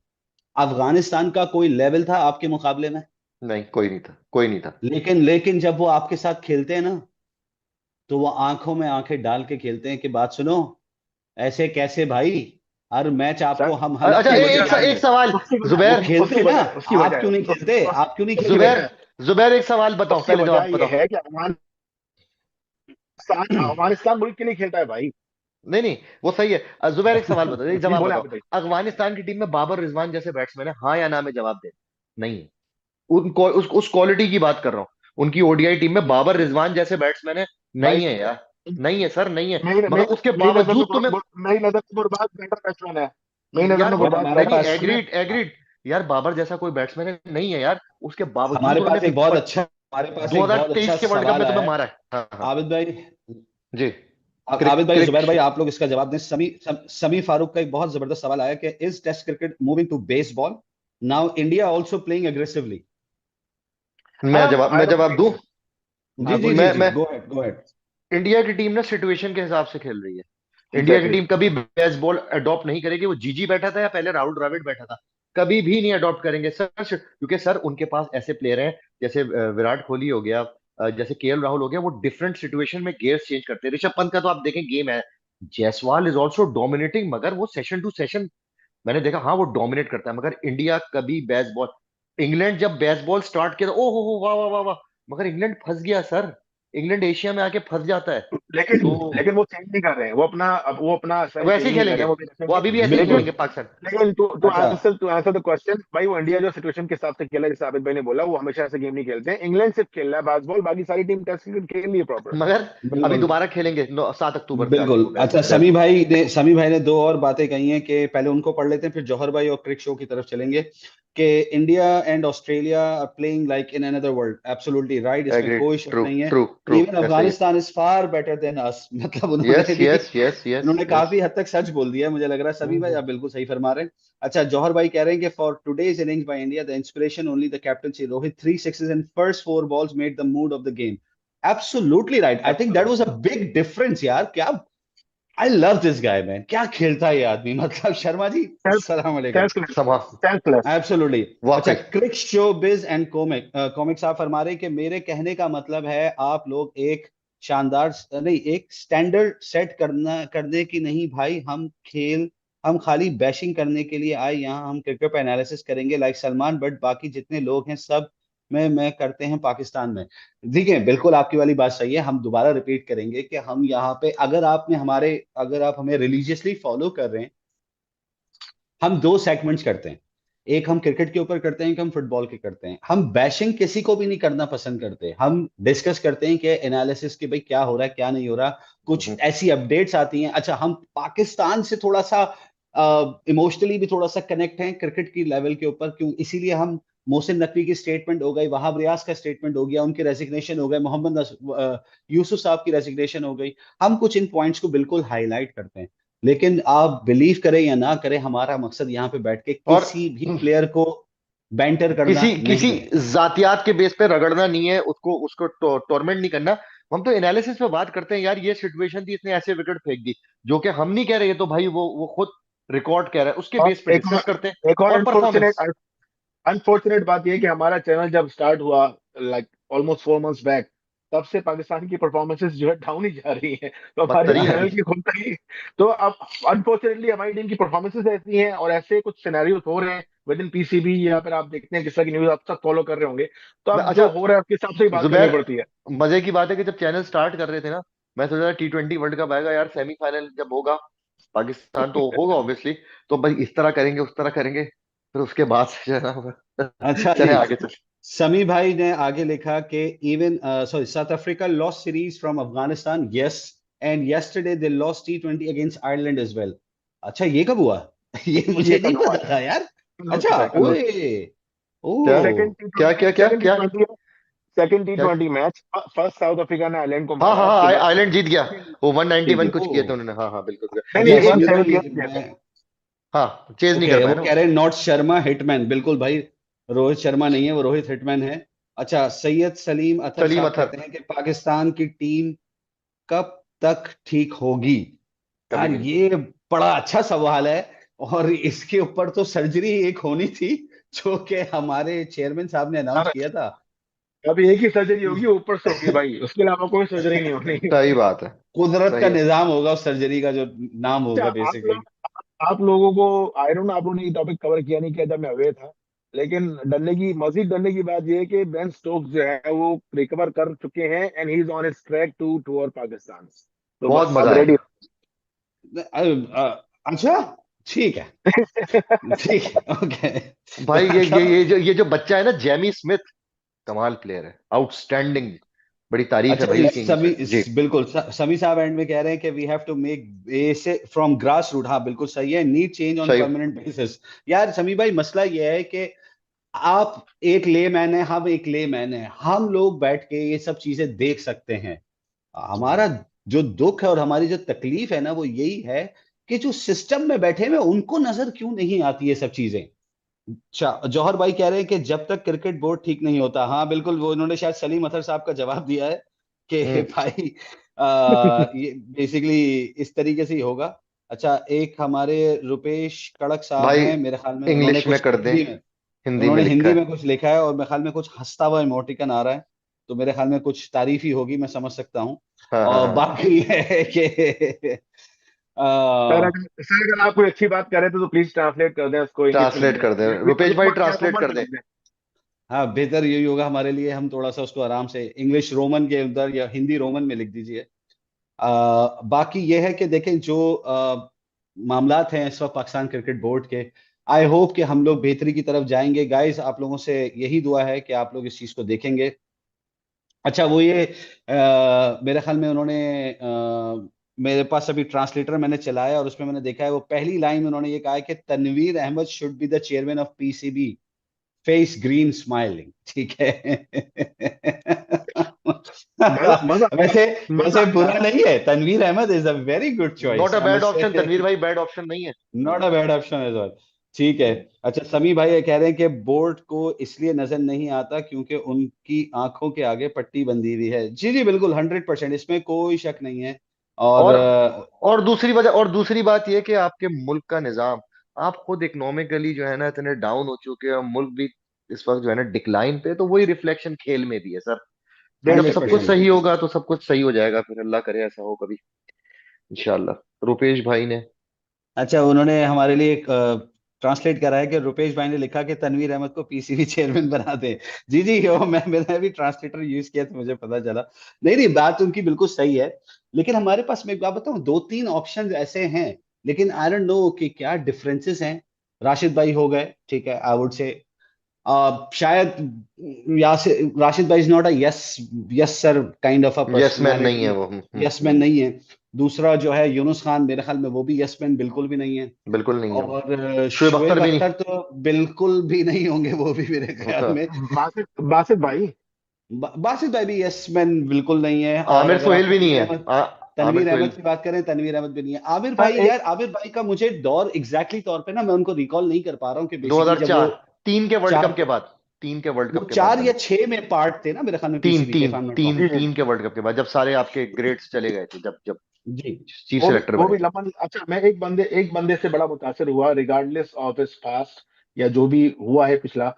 अफगानिस्तान का कोई लेवल था आपके मुकाबले में? नहीं, कोई नहीं था, कोई नहीं था। लेकिन जब वो आपके साथ खेलते हैं ना, तो वो आंखों में आंखें डाल के खेलते हैं कि बात सुनो, ऐसे कैसे भाई, हर मैच आपको सर हम अच्छा, उसकी अपने लेके वजह एक जाएंगे। सवाल। उसकी वजह वो जुबैर, खेलते उसकी हैं ना। वजह उसकी आप वजह क्यों नहीं खेलते? आप क्यों नहीं उसकी खेलते? जुबैर, वजह जुबैर एक सवाल बताओ, उसकी पहले वजह जवाब ये बताओ। है कि अफगानिस्तान मुल्क के लिए खेलता है भाई। नहीं नहीं, वो सही है। जुबैर एक सवाल बताओ, एक जवाब बोले बताओ। आप बताइए। अफगानिस्तान की टीम में बाबर रिजवान जैसे बैट्समैन है, हाँ या ना में जवाब दे। नहीं है। उस क्वालिटी की बात कर रहा हूँ, उनकी ओडीआई टीम में बाबर रिजवान जैसे बैट्समैन है। भाई नहीं है यार, नहीं है सर, नहीं है। मेरी मगर मेरी उसके मेरी नजर में बावजूद तुम्हें, मेरी नजर में गुरबाज बेटर बैट्समैन है। मेरी नजर यार में और गुरबाज हमारे नहीं बेटर नहीं, पास बैट्समैन है। Agreed agreed. यार बाबर जैसा कोई बैट्समैन है नहीं है यार, उसके बावजूद हमारे उन्होंने पास एक बहुत अच्छा हमारे पास एक बहुत अच्छा 2023 के वर्ल्ड कप सवाल में आया तुम्हें है। मारा है। हाँ हाँ। आबिद भाई, जी। आबिद भाई, क्रिक जुबैर भाई, आप लोग इसका जवाब दें। समी फारूक का एक बहुत जबरदस्त सवाल आया कि is test cricket moving to baseball now, India also playing aggressively? मैं आई डोंट जवाब थिंक दूं? सो। जी आप जी बोलिए। जी जी, मैं गो हेड गो हेड। इंडिया की टीम ना सिचुएशन के हिसाब से खेल रही है। इंडिया की एग्जैक्टली। टीम कभी बेस बॉल अडॉप्ट नहीं करेगी। वो जीजी बैठा था या पहले राहुल द्रविड़ बैठा था, कभी भी नहीं अडॉप्ट करेंगे सर, क्योंकि सर उनके पास ऐसे प्लेयर हैं, जैसे विराट कोहली हो गया, जैसे केएल राहुल हो गया, वो डिफरेंट सिचुएशन में गेयर्स चेंज करते हैं। ऋषभ पंत का तो आप देखें गेम है। जायसवाल इज ऑल्सो डोमिनेटिंग, मगर वो सेशन टू सेशन मैंने देखा, हाँ वो डोमिनेट करता है। मगर इंडिया कभी बेस बॉल, इंग्लैंड जब बेस बॉल स्टार्ट किया, ओ हो वाह वाह वाह वाह, मगर इंग्लैंड फंस गया सर। इंग्लैंड एशिया में आके फंस जाता है। लेकिन तो लेकिन वो चेंज नहीं कर रहे हैं। वो अपना स्टाइल वैसे चेंज ही नहीं कर रहे खेलेंगे, हैं। वो भी वो रखेंगे। अभी भी ऐसे ही लेकिन बिल्कुल। खेलेंगे पाकिस्तान। लेकिन अच्छा, टू आंसर द क्वेश्चन भाई, वो इंडिया जो सिचुएशन के हिसाब से खेला है, जैसे आबिद भाई ने बोला, वो हमेशा ऐसे गेम नहीं खेलते हैं। इंग्लैंड सिर्फ खेल रहा है बास्केटबॉल, बाकी सारी टीम टेस्ट क्रिकेट खेल रही है प्रॉपर। मगर अभी बिल्कुल दोबारा खेलेंगे 7 अक्टूबर से आके बिल्कुल। वो अच्छा, बेसबॉल। समी भाई ने दो और बातें कही हैं कि पहले उनको पढ़ लेते हैं, फिर जौहर भाई और क्रिक शो की तरफ चलेंगे। कि India and Australia are playing like in another world, absolutely right, इसमें एग्रीड, कोई शक ट्रू नहीं है। ट्रू ट्रू, इवन ऐसा ही है। Afghanistan is far better than us मतलब यस उन्होंने भी यस यस यस उन्होंने यस। काफी हद तक सच बोल दिया है, मुझे लग रहा है। सभी भाई आप बिल्कुल सही फरमा रहे हैं। अच्छा, जौहर भाई कह रहे हैं कि for today's innings by India the inspiration only the captaincy, Rohit 3 sixes in first 4 balls made the mood off the game. Absolutely right, I think that was a big difference यार। क्या, I love this guy man, क्या खेलता है ये आदमी मतलब। शर्मा जी, अस्सलाम वालेकुम। समा, सेल्फलेस। एब्सोल्युटली। अच्छा, वाकई। क्रिक शो बिज एंड कॉमिक्स आप फरमा रहे हैं कि मेरे कहने का मतलब है आप लोग एक शानदार नहीं, एक स्टैंडर्ड सेट करने की नहीं भाई, हम खाली बैशिंग करने के लिए आए यहाँ, हम क्रिकेट पे एनालिसिस करेंगे लाइक सलमान, बट बाकी जितने लोग हैं सब में मैं करते हैं पाकिस्तान में। देखिए बिल्कुल आपकी वाली बात सही है, हम दोबारा रिपीट करेंगे कि हम यहाँ पे, अगर आप हमें रिलीजियसली फॉलो कर रहे हैं, हम 2 सेगमेंट्स करते हैं। एक हम क्रिकेट के ऊपर करते हैं, एक हम फुटबॉल के करते हैं। हम बैशिंग किसी को भी नहीं करना पसंद करते, हम डिस्कस करते हैं कि एनालिसिस कि भाई क्या हो रहा है क्या नहीं हो रहा। कुछ ऐसी अपडेट्स आती हैं। अच्छा, हम पाकिस्तान से थोड़ा सा इमोशनली भी थोड़ा सा कनेक्ट हैं क्रिकेट की लेवल के ऊपर, क्यों, इसीलिए हम मोहसिन नकवी की स्टेटमेंट हो गई, वहाब रियाज का स्टेटमेंट हो गया, उनके रेजिग्नेशन हो गए, यूसुफ साहब की रेजिग्नेशन हो गई। हम कुछ इन पॉइंट्स को बिल्कुल हाईलाइट करते हैं। लेकिन आप बिलीव करें या ना करें, हमारा मकसद यहाँ पे बैठ के और किसी भी प्लेयर को बैंटर करना किसी किसी नहीं है। जातियात के बेस पे रगड़ना नहीं है, उसको उसको टॉर्मेंट नहीं करना। हम तो एनालिसिस पे बात करते हैं यार, ये सिचुएशन थी, इसने ऐसे विकेट फेंक दी, जो कि हम नहीं कह रहे, ये तो भाई वो खुद रिकॉर्ड कह रहा है, उसके और बेस पे डिस्कस करते हैं। एक और और अनफॉर्चुनेट परफॉर्मेंस। अनफॉर्चुनेट बात यह है कि हमारा चैनल जब स्टार्ट हुआ, लाइक ऑलमोस्ट 4 months बैक, तब से पाकिस्तान की परफॉर्मेंसेस जो है डाउन ही जा रही हैं। तो हमारे बदतरीन है। चैनल की खुलता ही, तो अब अनफॉर्चुनेटली हमारी टीम की परफॉर्मेंसेस ऐसी हैं और ऐसे कुछ सिनेरियोज हो रहे हैं विद इन पीसीबी, या फिर आप देखते हैं जिस तरह की न्यूज आप सब फॉलो कर रहे होंगे, तो अब अच्छा जो हो रहा है उसके हिसाब से ही बात करनी जुबैर, पड़ती है। मजे की बात है कि जब चैनल स्टार्ट कर रहे थे ना, मैं सोच रहा T20 वर्ल्ड कप आएगा यार, सेमीफाइनल जब होगा पाकिस्तान तो होगा ऑब्वियसली, तो भाई इस तरह करेंगे उस तरह करेंगे, फिर उसके बाद से जो है ना अच्छा चले जी, आगे चल। समी भाई ने आगे लिखा कि even sorry South Africa lost series from Afghanistan, yes, and yesterday they lost T20 against Ireland as well. अच्छा, ये कब हुआ? ये ये मुझे नहीं कल हुआ पता है, था यार। कल हो चुका अच्छा, है, कल हो ओए, चुका क्या है। ओ, सेकंड टी क्या ट्वेंटी सेकंड टी क्या? Twenty match, first south Africa ने आयरलैंड को हाँ मारा हाँ है, हाँ, उसके बाद आयरलैंड जीत गया। वो जी 191 जी, कुछ किए थे ओ, उन्होंने, हाँ हाँ बिल्कुल। नहीं जी नहीं, ये समी भाई, 178 किया था। मैं, हाँ चेज नहीं कर ओके, पाए वो ना कह वो। रहे हैं नॉट शर्मा हिटमैन, बिल्कुल भाई, रोहित शर्मा नहीं है वो, रोहित हिटमैन है। अच्छा, सैयद सलीम अतर सलीम साहब अतर। कहते हैं कि पाकिस्तान की टीम कब तक ठीक होगी? कभी यार, भी नहीं। ये बड़ा अच्छा सवाल है, और इसके ऊपर तो सर्जरी एक होनी थी, जो कि हमारे चेयरमैन साहब ने अनाउंस अरे किया था। अब एक ही सर्जरी होगी, ऊपर से होगी भाई, उसके अलावा कोई सर्जरी नहीं होनी। सही बात है। कुदरत का सही है। निजाम होगा उस सर्जरी का, जो नाम अच्छा, होगा बेसिकली। आप लोगों को, आई डोंट नो, आप लोगों ने ये टॉपिक कवर किया नहीं किया जब मैं अवे था, लेकिन डरने की बात ये है कि बेन स्टोक्स जो है वो रिकवर कर चुके हैं and he is on his track to tour Pakistan. तो बहुत बस अब मजा रेडी। आएगा। अच्छा, ठीक है, ठीक है, ओके। भाई मतलब, ये जो बच्चा है ना, जेमी स्मिथ, कमाल प्लेयर है, आउटस्टैंडिंग। बड़ी तारीफ है अच्छा भाई जी, इसकी इंग्लिश में जी। बिल्कुल, समी साहब एंड में कह रहे हैं कि वी हैव टू मेक से फ्रॉम ग्रास रूट। हाँ, बिल्कुल सही है, नीड चेंज ऑन सही। Permanent basis. यार समी भाई, मसला ये है कि आप एक ले मैन है, हम एक ले मैन है, हम लोग बैठ के ये सब चीजें देख सकते हैं। हमारा जो दुख है और हमारी जो तकलीफ है ना, वो यही है कि जो सिस्टम में बैठे हुए उनको नजर क्यों नहीं आती ये सब चीजें। अच्छा, जौहर भाई कह रहे हैं कि जब तक क्रिकेट बोर्ड ठीक नहीं होता। हाँ बिल्कुल, वो उन्होंने शायद सलीम अतर साहब का जवाब दिया है कि हम्म। भाई, ये बेसिकली इस तरीके से ही होगा। अच्छा, एक हमारे रुपेश कड़क साहब भाई हैं, मेरे ख्याल में उन्होंने इंग्लिश में कुछ कर दें, हिंदी में, हिंदी में उन्होंने लिखा हिंदी है। में कुछ लिखा है, और मेरे ख्याल में कुछ हंसता हुआ इमोटिकन आ रहा है, तो मेरे ख्याल में कुछ तारीफ ही होगी, मैं समझ सकता हूँ। हाँ हाँ और हाँ। बाकी ये है कि सर अगर आप कोई अच्छी बात कर रहे थे तो प्लीज ट्रांसलेट कर दें उसको इंग्लिश में लिख ट्रांसलेट दें, कर दे, या फिर रुपेश भाई रोमन, या ट्रांसलेट रोमन कर में दे। लिख दें। हाँ, बेहतर यही होगा हमारे लिए, हम थोड़ा सा उसको आराम से इंग्लिश रोमन के अंदर या हिंदी रोमन में लिख दीजिए। बाकी ये है कि देखें, जो मामलात हैं इस वक्त पाकिस्तान क्रिकेट बोर्ड के, आई होप कि हम लोग बेहतरी की तरफ जाएंगे। गाइस, आप लोगों से यही दुआ है कि आप लोग इस चीज़ को देखेंगे। अच्छा, वो ये मेरे ख्याल में उन्होंने मेरे पास अभी ट्रांसलेटर मैंने चलाया, और उसमें मैंने देखा है, वो पहली लाइन में उन्होंने ये कहा है कि Tanveer Ahmed should be the chairman of PCB, face green smiling. ठीक है। मजा मजा वैसे मजा वैसे आ बुरा गया। नहीं है, Tanveer Ahmed is a very good not choice, a I bad must option से। तनवीर भाई, बैड ऑप्शन नहीं है। Not a bad option as well. ठीक है। अच्छा, समी भाई ये कह रहे हैं कि बोर्ड को इसलिए नजर नहीं आता क्योंकि उनकी आंखों के आगे पट्टी बंधी हुई है। जी जी, बिल्कुल 100%, इसमें कोई शक नहीं है। और और और दूसरी वजह, और दूसरी बात यह कि आपके मुल्क का निजाम, आप खुद इकोनॉमिकली जो है ना इतने डाउन हो चुके हैं, मुल्क भी इस वक्त जो है ना डिक्लाइन पे, तो वही रिफ्लेक्शन खेल में भी है सर। तो जब बिल्कुल सब कुछ 100%। बिल्कुल। सही होगा तो सब कुछ सही हो जाएगा, फिर अल्लाह करे ऐसा हो कभी, इंशाल्लाह। रुपेश भाई ने, अच्छा, उन्होंने हमारे लिए एक ट्रांसलेट करा है कि रुपेश भाई ने लिखा कि तनवीर अहमद को पीसीबी चेयरमैन बना दे। जी जी, वो मैंने भी ट्रांसलेटर यूज किया तो मुझे पता चला। नहीं नहीं, बात उनकी बिल्कुल सही है, लेकिन हमारे पास, मैं एक बात बताऊं, दो तीन ऑप्शन ऐसे हैं, लेकिन आई डोंट नो कि क्या डिफरेंसेस हैं। राशिद भाई हो गए, ठीक है, आई वुड से शायद यासिर राशिद भाई is not a yes yes sir kind of a yes man नहीं है पर्सनालिटी, वो। यस मैन नहीं है। दूसरा जो है यूनुस खान, मेरे ख्याल में वो भी यस मैन बिल्कुल भी नहीं है। बिल्कुल नहीं है वो। और शुएब अख्तर शुएब भी नहीं। अख्तर तो बिल्कुल भी नहीं होंगे वो भी, मेरे वो ख्याल तो में। बासित बासित भाई। बासित भाई भी यस मैन बिल्कुल नहीं है। और आमिर अगर आप सोहेल भी नहीं है। आमिर तनवीर अहमद सोहेल की बात करें, तनवीर अहमद भी नहीं है। आमिर हाँ, भाई, एक यार आमिर भाई का मुझे दौर एग्जैक्टली तौर पे ना, मैं उनको रिकॉल नहीं कर पा रहा हूँ कि बेसिकली जब वो 2004, तीन के वर्ल्ड कप चार के बाद, तीन के वर्ल्ड वो कप के बाद चार या बने। छह में पार्ट थे ना, मेरे ख्याल में तीन पीसीबी के, तीन इफ आई एम नॉट तीन रॉन्ग। जी जी तीन के वर्ल्ड कप के बाद, जब सारे आपके ग्रेड्स चले गए थे, जब जब जी चीफ सेलेक्टर वो बने भी थे। लमन। अच्छा, मैं एक बंदे से बड़ा मुतासिर हुआ, रिगार्डलेस ऑफ हिज पास्ट या जो भी हुआ है पिछला।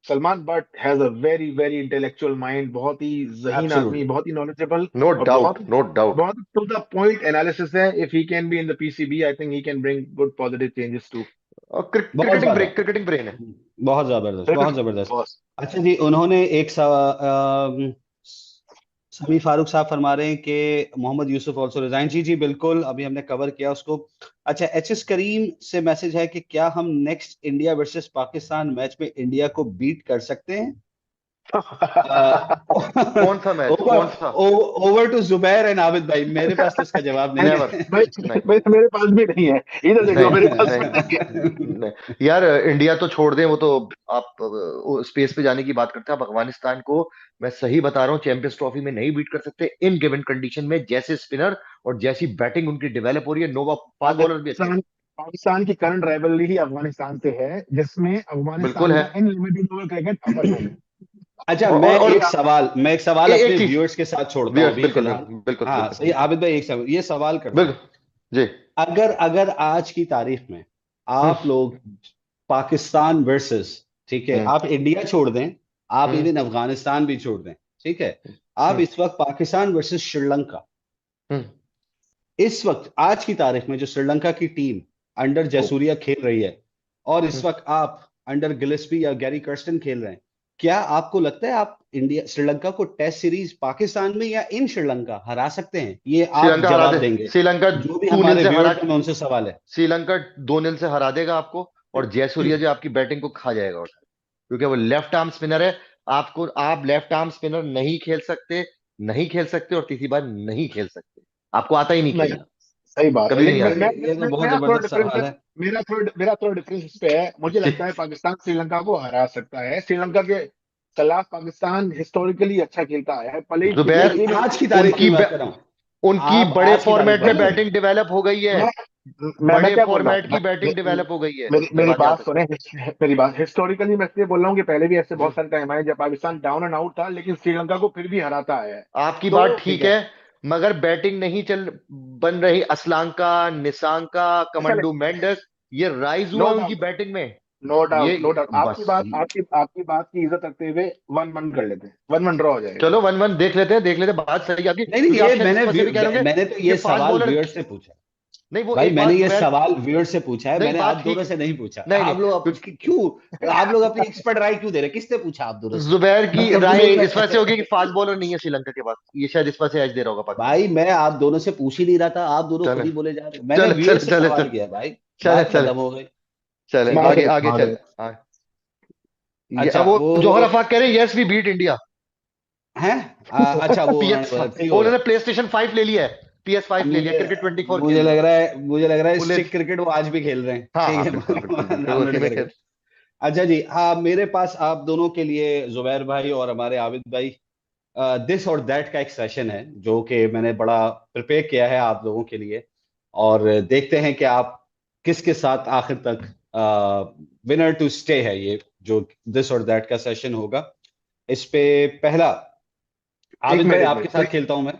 Salman but has a very very intellectual mind, बहुत ही जहीन आदमी, एब्सोल्युटली। बहुत ही नॉलेजेबल, नो और डाउट, नो डाउट। बहुत टू द पॉइंट एनालिसिस है। If he can be in the PCB, I think he can bring good positive changes too. और बहुत ज्यादा। क्रिकेटिंग ब्रेन है। बहुत जबरदस्त, बहुत जबरदस्त। बॉस। अच्छा जी, उन्होंने एक समी फारूक साहब फरमा रहे हैं कि मोहम्मद यूसुफ ऑल्सो रिजाइन। जी जी बिल्कुल, अभी हमने कवर किया उसको। अच्छा, एच एस करीम से मैसेज है कि क्या हम next India versus Pakistan match में इंडिया को बीट कर सकते हैं? कौन सा मैच, ओवर कौन सा? Over to Zubair and Abid भाई, मेरे पास तो इसका जवाब नहीं नेवर। है। भाई, नहीं, मेरे पास भी नहीं है, इधर देख लो, नहीं, मेरे पास भी नहीं, नहीं है। नहीं यार, इंडिया तो छोड़ दें, वो तो आप स्पेस पे जाने की बात करते हैं। आप अफगानिस्तान को, मैं सही बता रहा हूँ, चैंपियंस ट्रॉफी में नहीं बीट कर सकते इन गिवन कंडीशन में। जैसे स्पिनर और जैसी बैटिंग उनकी डेवलप हो रही है, नोवा फास्ट बॉलर भी अच्छे हैं। पाकिस्तान पाकिस्तान की करंट राइवलरी ही अफगानिस्तान से है, जिसमें बिल्कुल अफगानिस्तान है। का इन लिमिटेड ओवर क्रिकेट अमर है। अच्छा, और मैं एक सवाल अपने एक चीज, व्यूअर्स के साथ छोड़ता हूँ व्यूअर्स, अभी बिल्कुल फिलहाल। बिल्कुल बिल्कुल हाँ बिल्कुल सही, आबिद भाई एक सवाल, ये सवाल करता हूँ। बिल्कुल जी। अगर अगर आज की तारीख में हम्म आप लोग पाकिस्तान वर्सेस, ठीक है, हम्म आप इंडिया छोड़ दें, आप हम्म इवन अफगानिस्तान भी छोड़ दें, ठीक है, आप हम्म इस वक्त पाकिस्तान वर्सेस श्रीलंका, हम्म इस वक्त आज की तारीख में जो श्रीलंका की टीम अंडर ओ, जयसूर्या खेल रही है, और इस हम्म। वक्त आप अंडर गिलेस्पी या गैरी कर्स्टन खेल रहे हैं, क्या आपको लगता है आप इंडिया श्रीलंका को टेस्ट सीरीज पाकिस्तान में या इन श्रीलंका हरा सकते हैं? ये आप श्रीलंका हरा दे, जवाब देंगे। श्रीलंका जो भी 2-0 हमारे से हरा, व्यूअर्स हैं, मैं उनसे सवाल है। श्रीलंका 2-0 से हरा देगा आपको। और जयसूर्या जी आपकी बैटिंग को खा जाएगा उठा, क्योंकि वो लेफ्ट आर्म स्पिनर है। आपको, आप लेफ्ट आर्म स्पिनर नहीं खेल सकते, नहीं खेल सकते, और तीसरी बार नहीं खेल सकते। आपको आता ही नहीं नहीं, खेलना, सही बात है, कभी भी नहीं लेकिन आता। ये तो बहुत मेरा थोड़ा जबरदस्त डिफरेंस है। सवाल है। मेरा थोड़ा डिफरेंस इस पे है। मुझे जी। लगता है पाकिस्तान श्रीलंका को हरा सकता है। श्रीलंका के खिलाफ पाकिस्तान हिस्टोरिकली अच्छा खेलता आया है, भले ही, जुबैर, लेकिन आज की तारीख की उनकी बात कर रहा हूं। उनकी आप बड़े आज की तारीख फॉर्मेट में बात कर रहे बैटिंग डेवलप हो गई है। मैं मैं बड़े क्या बोल रहा फॉर्मेट हूँ, की बैटिंग डेवलप हो गई है। ये मेरी बात याद बात रखना। सुने, मेरी बात हिस्टोरिकली मैं इसलिए बोल रहा हूँ कि पहले भी ऐसे हम्म, बहुत सारे टाइम आए जब पाकिस्तान डाउन एंड आउट था, लेकिन श्रीलंका को फिर भी हराता आया है। आपकी तो बात ठीक ठीक है। है, मगर बैटिंग नहीं चल बन रही। असलांका, निसांका, चले, कमंडू मेंडस, ये राइज नो हुआ उनकी डाउट, बैटिंग में। नो ये डाउट, नो डाउट, आपकी बस, बात, आपकी बात की इज्जत रखते हुए 1-1 कर लेते हैं, 1-1 ड्रॉ हो जाएगा। चलो 1-1 देख लेते हैं, देख लेते हैं। बात सही है आपकी, नहीं नहीं, क्योंकि आप ये शायद इस वजह से भी कह रहे होंगे मैंने तो कि ये फास्ट सवाल बॉलर। व्यूअर से पूछा। नहीं, वो भाई एक मैंने बात ये जुबैर, सवाल व्यूअर से पूछा है, नहीं मैंने आप बात दोनों ठीक, से नहीं पूछा। नहीं आप लोग नहीं, क्यों आप लोग अपनी एक्सपर्ट राय क्यों दे रहे? किसने पूछा आप दोनों से? जुबैर की मतलब राय मुझे इस वजह से होगी कि फास्ट बॉलर नहीं है श्रीलंका के पास, ये शायद इस वजह से एज दे रहा होगा पाकिस्तान। भाई मैं आप दोनों से पूछ ही नहीं रहा था, आप दोनों खुद चले ही बोले जा रहे हो। मैंने चले व्यूअर चले से चले सवाल चले किया भाई। चले बात चले खत्म हो गई। चले ठीक है। आगे मादर आगे चल। मादर हाँ, अच्छा वो वो जौहर अफाक कह रहे हैं यस वी बीट इंडिया। है। अच्छा वो उन्होंने पीएस, बोला ठीक हो गया। उन्होंने प्ले स्टेशन 5 ले लिया है, PS5 ले लिया, मुझे क्रिकेट 24 खेल मुझे रहे लग हैं। रहा है, बोले, स्टिक क्रिकेट वो आज भी खेल रहे हैं, हाँ ठीक हाँ, है। बिल्कुल बिल्कुल बिल्कुल, डाउनलोड उसी में करके। खेल। अच्छा जी, हाँ मेरे पास आप दोनों के लिए, जुबैर भाई और हमारे आबिद भाई, दिस और दैट का एक सेशन है जो कि मैंने बड़ा प्रिपेयर किया है आप लोगों के लिए। और देखते हैं कि आप किसके साथ आखिर तक, विनर टू स्टे है ये जो दिस और दैट का सेशन होगा। इस पे पहला, एक आबिद भाई मिनट, एक आपके मिनट, साथ खेलता हूँ मैं।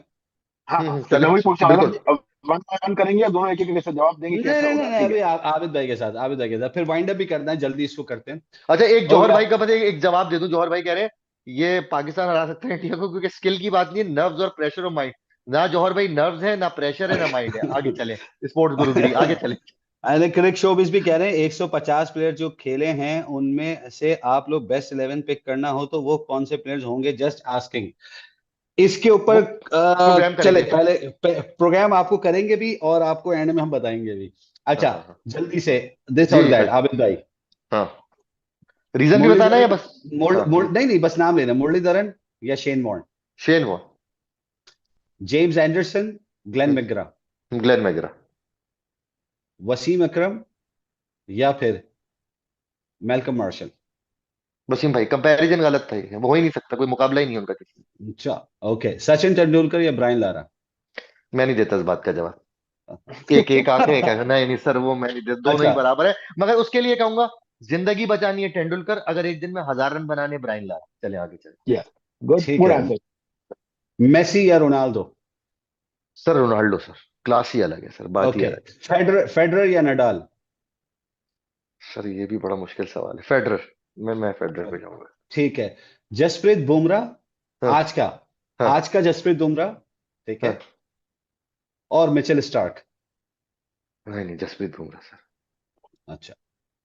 हाँ हाँ, तो मैं वही पूछ चलिए रहा था बिल्कुल। कि अब 1-1 करेंगे या दोनों एक एक से जवाब देंगे, नहीं कैसा नहीं होगा? नहीं नहीं, ठीक है। अभी आबिद भाई के साथ, आबिद भाई के साथ फिर वाइंड अप भी करना है, जल्दी इसको करते हैं। अच्छा, एक हो जौहर गया। भाई का पता है, एक जवाब दे दूं। जौहर भाई कह रहे हैं ये पाकिस्तान हरा सकते हैं इंडिया को, क्योंकि स्किल की बात नहीं है, नर्व्स और प्रेशर और माइंड। ना जौहर भाई नर्व्स है, ना प्रेशर है, ना माइंड है। आगे चले, स्पोर्ट्स गुरुगिरी, आगे चले। अरे क्रिक शोबिस भी कह रहे हैं 150 प्लेयर जो खेले हैं उनमें से आप लोग बेस्ट 11 पिक करना हो तो वो कौन से प्लेयर्स होंगे, जस्ट आस्किंग। इसके ऊपर वो प्रोग्राम चले करेंगे। पहले प्रोग्राम आपको करेंगे भी और आपको एंड में हम बताएंगे भी। हाँ अच्छा, हाँ हाँ, जल्दी से दिस जी और जी दैट, सर। आबिद भाई। हाँ, रीजन भी बताना है या मुरलीधरन, बस? हाँ, नहीं नहीं, बस नाम लेना, मुरलीधरन या Shane Warne, Shane Warne, James Anderson, Glenn McGrath, Glenn McGrath. Wasim Akram, या फिर मैल्कम मार्शल। वसीम भाई, कंपैरिजन गलत था, ये वो हो ही नहीं सकता, कोई मुकाबला ही नहीं है उनका किसी। अच्छा, ओके, सचिन तेंदुलकर या ब्रायन लारा। मैं नहीं देता इस बात का जवाब। एक एक आंखें, एक आंखें, नहीं नहीं सर, वो मैं नहीं देता, दोनों ही अच्छा, बराबर है। मगर उसके लिए कहूंगा, जिंदगी बचानी है तेंदुलकर, अगर एक दिन में 1000 रन बनाने ब्रायन लारा। चले आगे चले। या गुड ठीक गुड है। आंसर। मेसी या Ronaldo. Sir Ronaldo sir, class ही अलग है सर, बात ही ओके, अलग है। फेडरर या नडाल। सर ये भी बड़ा मुश्किल सवाल है, फेडरर। मैं फेडरर पे जाऊंगा। ठीक है, जसप्रीत बुमराह हाँ आज का, हाँ आज का जसप्रीत बुमराह, ठीक है, हाँ। और मिचेल स्टार्क। नहीं नहीं, जसप्रीत बुमराह सर। अच्छा,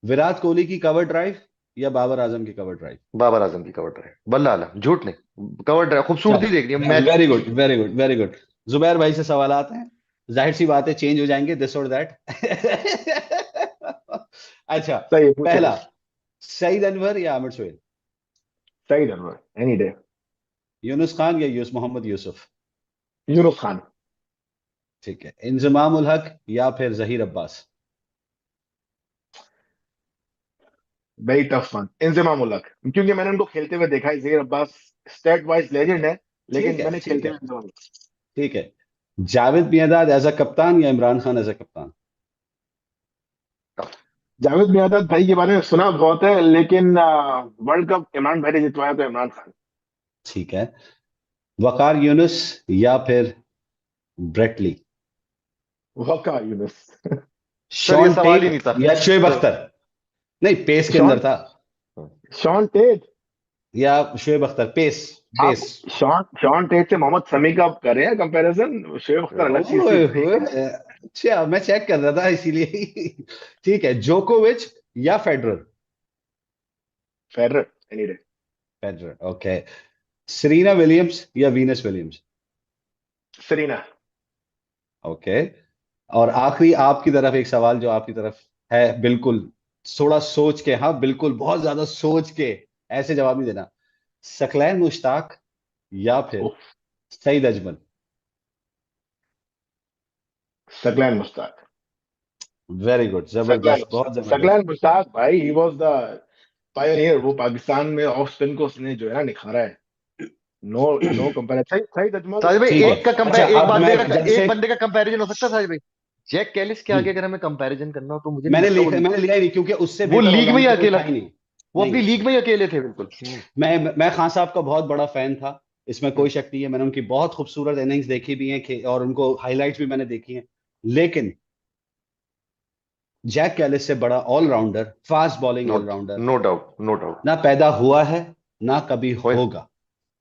विराट कोहली की कवर ड्राइव या बाबर आजम की कवर ड्राइव? बाबर आजम की कवर ड्राइव, बल्ला आलम, झूठ नहीं, कवर ड्राइव, खूबसूरती देखनी है चलो, match. Very good very good very good. Zubair भाई से सवाल आते हैं, जाहिर सी बात है चेंज हो जाएंगे दिस और दैट। अच्छा, सही है, पूछे पहला, पूछे। सईद अनवर या आमिर सुहेल? सही अनवर, एनी डे। यूनुस खान या मोहम्मद यूसुफ? यूनुस खान। ठीक है, इंजमाम उल हक या फिर Zaheer Abbas? Very tough one, Inzamam ul Haq, क्योंकि मैंने उनको खेलते हुए देखा है। Zaheer Abbas stat wise legend है, ठीक लेकिन है मैंने ठीक खेलते है हुए इंजमाम उल हक। ठीक है, जावेद मियांदाद एज अ कप्तान या इमरान खान एज अ कप्तान? जावेद मियांदाद भाई के बारे में सुना बहुत है, लेकिन वर्ल्ड कप इमरान भाई ने जितवाया तो इमरान खान। ठीक है, वकार यूनुस या फिर ब्रेटली? वकार यूनुस। सर ये शॉन सवाल ही टेट नहीं था। या शोएब हाँ, अख्तर? नहीं, पेस के अंदर शॉन था। हाँ। Shaun Tait. या शोएब अख्तर, पेस, आप पेस। शॉन शॉन टेट से मोहम्मद शमी का कर रहे हैं कंपैरिजन? शोएब अख्तर अलग चीज थी ओए भाई। होए, अच्छा मैं चेक कर रहा था इसीलिए ही। ठीक है, जोकोविच या Federer? Federer, any day. Federer, okay. Serena Williams या वीनस विलियम्स? सरीना। ओके। और आखिरी आपकी तरफ एक सवाल जो आपकी तरफ है, बिल्कुल थोड़ा सोच के, हाँ बिल्कुल बहुत ज्यादा सोच के, ऐसे जवाब नहीं देना। सकलैन मुश्ताक या फिर सईद अजमल? सकलैन मुश्ताक। वेरी गुड, सकलैन जबरदस्त, मुश्ताक, बहुत जबरदस्त। सकलैन मुश्ताक भाई, ही वाज द पायनियर। वो पाकिस्तान में ऑफ स्पिन को उसने जो है ना निखारा है। No, no comparison. सही सही अजमल। साजिद भाई, ठीक है, एक का अच्छा कंपेयर, एक अब मैं बंदे का, जैसे, एक बंदे का कंपैरिजन हो सकता है साजिद भाई। जैक कैलिस के आगे हम्म, अगर हमें कंपैरिजन करना हो तो मुझे नहीं लगता वो, मैंने लिया ही नहीं क्योंकि उससे वो बेहतर लीग में ही ऑलराउंडर कोई अकेला, था ही नहीं। वो अपनी नहीं, लीग में ही अकेले थे बिल्कुल। मैं खान साहब का बहुत बड़ा फैन था, इसमें हम्म। कोई शक नहीं है। मैंने उनकी बहुत खूबसूरत इनिंग्स देखी भी हैं और उनको हाइलाइट्स भी मैंने देखी हैं। लेकिन जैक कैलिस से बड़ा allrounder, fast bowling no, allrounder no doubt, no doubt, ना पैदा हुआ है, ना कभी हो, होगा।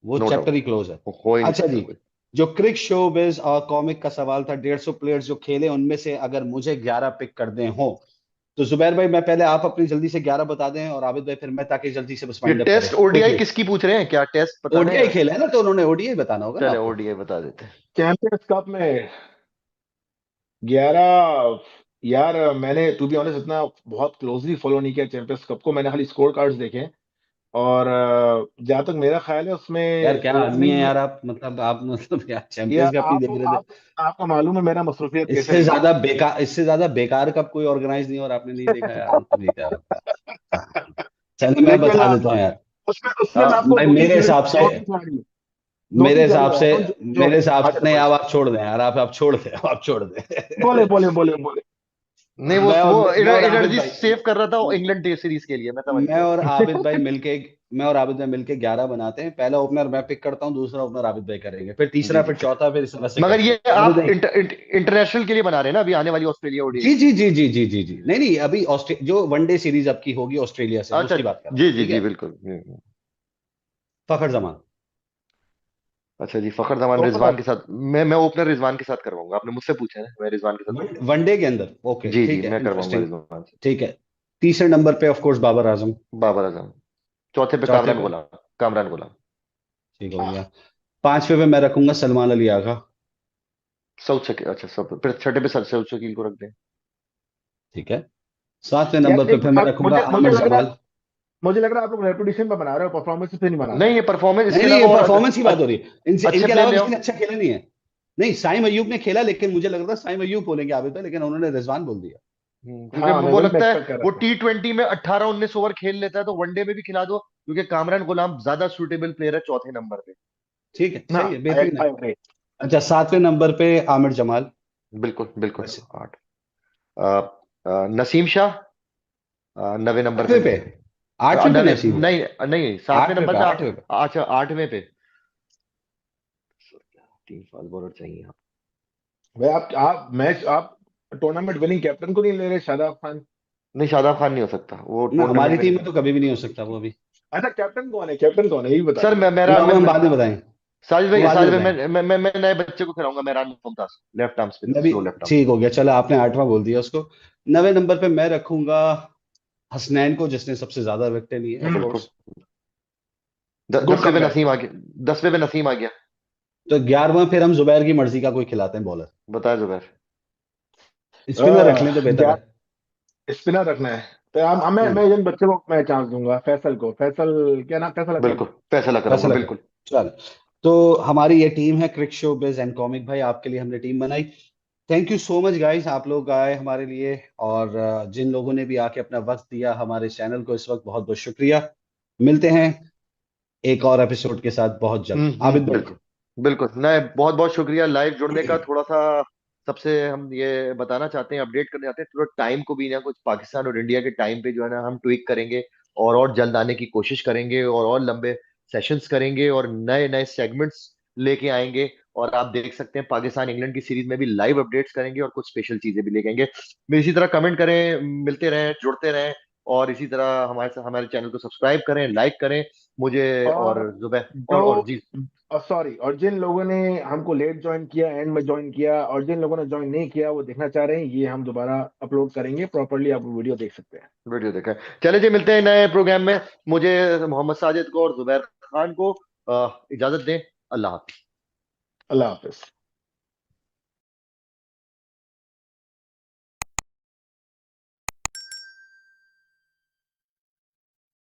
वो नो चैप्टर डाउट, ही क्लोज है। हो ही नहीं अच्छा सकता जी, कोई। जो क्रिक शोबिज और कॉमिक का सवाल था, 150 प्लेयर्स जो खेले उनमें से अगर मुझे 11 पिक कर दें हो, तो जुबैर भाई मैं पहले, आप अपनी जल्दी से 11 बता दें और आबिद भाई फिर मैं, ताकि जल्दी से बस ये वाइंड अप करें टेस्ट ओडीआई क्विकली। किसकी पूछ रहे हैं, क्या टेस्ट बता दें ओडीआई या? खेला है ना, तो उन्होंने ओडीआई बताना होगा ना चले आपको। ओडीआई बता देते हैं। चैंपियंस कप में 11। यार मैंने टू बी ऑनेस्ट इतना बहुत क्लोजली फॉलो नहीं किया चैंपियंस कप को, मैंने खाली स्कोर कार्ड्स देखे हैं। और जहां तक मेरा ख्याल है यार उसमें क्या आदमी है ओपनिंग में, यार आप, मतलब आप, मतलब यार या चैंपियंस कप नहीं देख रहे थे? आपको मालूम है मेरा मसरूफियत कैसे इससे रही है। ज्यादा बेकार, इससे ज्यादा बेकार कप कोई ऑर्गेनाइज नहीं, और आपने नहीं देखा यार, मतलब ये क्या होता है? हाँ। चलो मैं लेकिन बता देता हूँ यार। उसमें उसमें मैं आपको भाई दो तीन मेरे चीजें, हिसाब से, दो तीन खिलाड़ी, दो तीन खिलाड़ी बताता हूँ जो नहीं, अच्छा। आप छोड़ दें यार, आप छोड़ दें, आप छोड़ बोले दें। बोले बोले बोले। नहीं, वो मैं और आबिद एनर्जी भाई, सेव कर रहा था इंग्लैंड टेस्ट सीरीज के लिए, मैं समझ मैं गया। और आबिद भाई मिलके मैं और आबिद भाई मिलके 11 बनाते हैं। पहला ओपनर मैं पिक करता हूँ, दूसरा ओपनर आबिद भाई करेंगे, फिर जी तीसरा, जी। फिर चौथा, फिर इस तरह से मगर करते ये हैं। आबिद आप भाई, इंटरनेशनल के लिए बना रहे हैं ना, अभी आने वाली ऑस्ट्रेलिया ओडीआई जी के जी लिए? जी जी जी जी जी, नहीं नहीं, अभी जो वनडे सीरीज आपकी होगी ऑस्ट्रेलिया से, मैं अच्छा, उसकी बात कर रहा हूँ, जी जी ठीक जी, है। बिल्कुल। फखर जमान। अच्छा जी, फखर जमान रिजवान के साथ, मैं ओपनर रिजवान के साथ करवाऊंगा, आपने मुझसे पूछा है ना, मैं रिजवान के साथ करूंगा। वनडे के अंदर, ओके जी जी, ठीक है, मैं करवाऊंगा इंटरेस्टिंग। रिजवान से। ठीक है, तीसरे नंबर पे ऑफ कोर्स बाबर आजम। बाबर आजम। चौथे पे चौथे कामरान पे, गुलाम। कामरान गुलाम। ठीक हो गया। पांचवे पे मैं रखूंगा सलमान अली आगा। सऊद शकील, अच्छा सब, फिर छठे पे सऊद शकील को रख दें। ठीक है, सातवें यार नंबर पे एक फिर मैं आप, रखूंगा मुझे मुझे आमिर लग रहा है, जमाल। मुझे लग रहा है आप लोग रेपुटेशन पे बना रहे हो, परफॉर्मेंस पे नहीं बना रहे नहीं, हो। ये परफॉर्मेंस, नहीं इसके नहीं, ये अलावा और परफॉर्मेंस की बात हो रही है, इनसे, अच्छे इनके प्लेयर अलावा ले किसी आओ। ने अच्छा खेला नहीं है। नहीं, साइम अयूब ने खेला, लेकिन मुझे लग रहा था साइम अयूब बोलेंगे आबिद भाई, लेकिन उन्होंने रिजवान बोल दिया। क्योंकि हाँ, मैं वो वही मैं लगता है एक्सपेक्ट कर वो रहा था। T20 में 18-19 ओवर खेल लेता है, तो वनडे में भी खिला दो, क्योंकि कामरान गुलाम ज्यादा सूटेबल प्लेयर है चौथे नंबर पे। ठीक है, हाँ, सही है, आई बेहतरीन है। I agree. अच्छा, सातवें नंबर पे आमिर जमाल। बिल्कुल बिल्कुल। वैसे 8। नसीम शाह, 9वें नंबर पे। आठवें पे, आठवें पे नवे नसीब है। नहीं नहीं, 7वें नंबर पे आठवें पे। अच्छा, 8वें पे। 3 फास्ट बॉलर चाहिए आप। भाई आप मैच, आप टूर्नामेंट विनिंग कैप्टन को नहीं ले रहे, शादाब खान? नहीं, शादाब खान नहीं हो सकता, वो ना, टूर्नामेंट हमारी में टीम नहीं। में तो कभी भी नहीं हो सकता वो अभी। अच्छा, कैप्टन कौन है ये भी बता सर दो। मेरा ना, वो हम बाद में बताएं। साजिद वो भाई, बाद में साजिद भाई, बताएं। मैं नए बच्चे को खिलाऊंगा, Mehran Mumtaz, left arm spinner, मैं भी। Slow left arm. ठीक हो गया, चलो आपने 8वां बोल दिया उसको। 9वें नंबर पे मैं रखूंगा हसनैन को, जिसने सबसे ज्यादा विकेटें ली है ऑफ बिल्कुल। कोर्स। गुड 10वें पे कमबैक। नसीम आ गया, 10वें पे नसीम आ गया। तो 11वां फिर हम जुबैर की मर्जी का कोई खिलाते हैं बॉलर। बताया जुबैर। स्पिनर रख लें तो बेहतर है। स्पिनर रखना है तो हम हम्म। मैं जिन बच्चे को मैं चांस दूंगा, फैसल को, फैसल क्या नाम, फैसल अकरम। बिल्कुल, फैसला फैसल करूंगा, अकरम। बिल्कुल। चल, तो हमारी ये टीम है क्रिक शो बिज एंड कॉमिक भाई, आपके लिए हमने टीम बनाई। Thank you so much guys, आप लोग आए हमारे लिए। और जिन लोगों ने भी आके अपना वक्त दिया हमारे चैनल को इस वक्त, बहुत बहुत शुक्रिया। मिलते हैं एक और एपिसोड के साथ बहुत जल्द, आबिद भाई। बिल्कुल। बिल्कुल, नहीं, बहुत बहुत शुक्रिया लाइव जुड़ने का। थोड़ा सा सबसे हम ये बताना चाहते हैं, अपडेट करना चाहते हैं, थोड़ा टाइम को भी ना, कुछ पाकिस्तान और इंडिया के टाइम पे जो है ना, हम ट्विक करेंगे और जल्द आने की कोशिश करेंगे, और लंबे सेशंस करेंगे, और नए नए सेगमेंट्स लेके आएंगे। और आप देख सकते हैं पाकिस्तान इंग्लैंड की सीरीज में भी लाइव अपडेट्स करेंगे, और कुछ स्पेशल चीजें भी लेके आएंगे। इसी तरह कमेंट करें, मिलते रहें, जुड़ते रहें, और इसी तरह हमारे चैनल को सब्सक्राइब करें, लाइक करें मुझे। और और जुबैर और जो जी। सॉरी, और जिन लोगों ने हमको लेट ज्वाइन किया, एंड में ज्वाइन किया, और जिन लोगों ने ज्वाइन नहीं किया वो देखना चाह रहे हैं, ये हम दोबारा अपलोड करेंगे प्रॉपरली, आप वीडियो देख सकते हैं। वीडियो देखा है। चले जी, मिलते हैं नए प्रोग्राम में। मुझे, मोहम्मद साजिद को और जुबैर खान को इजाजत दें। अल्लाह हाफिज। अल्लाह हाफिज।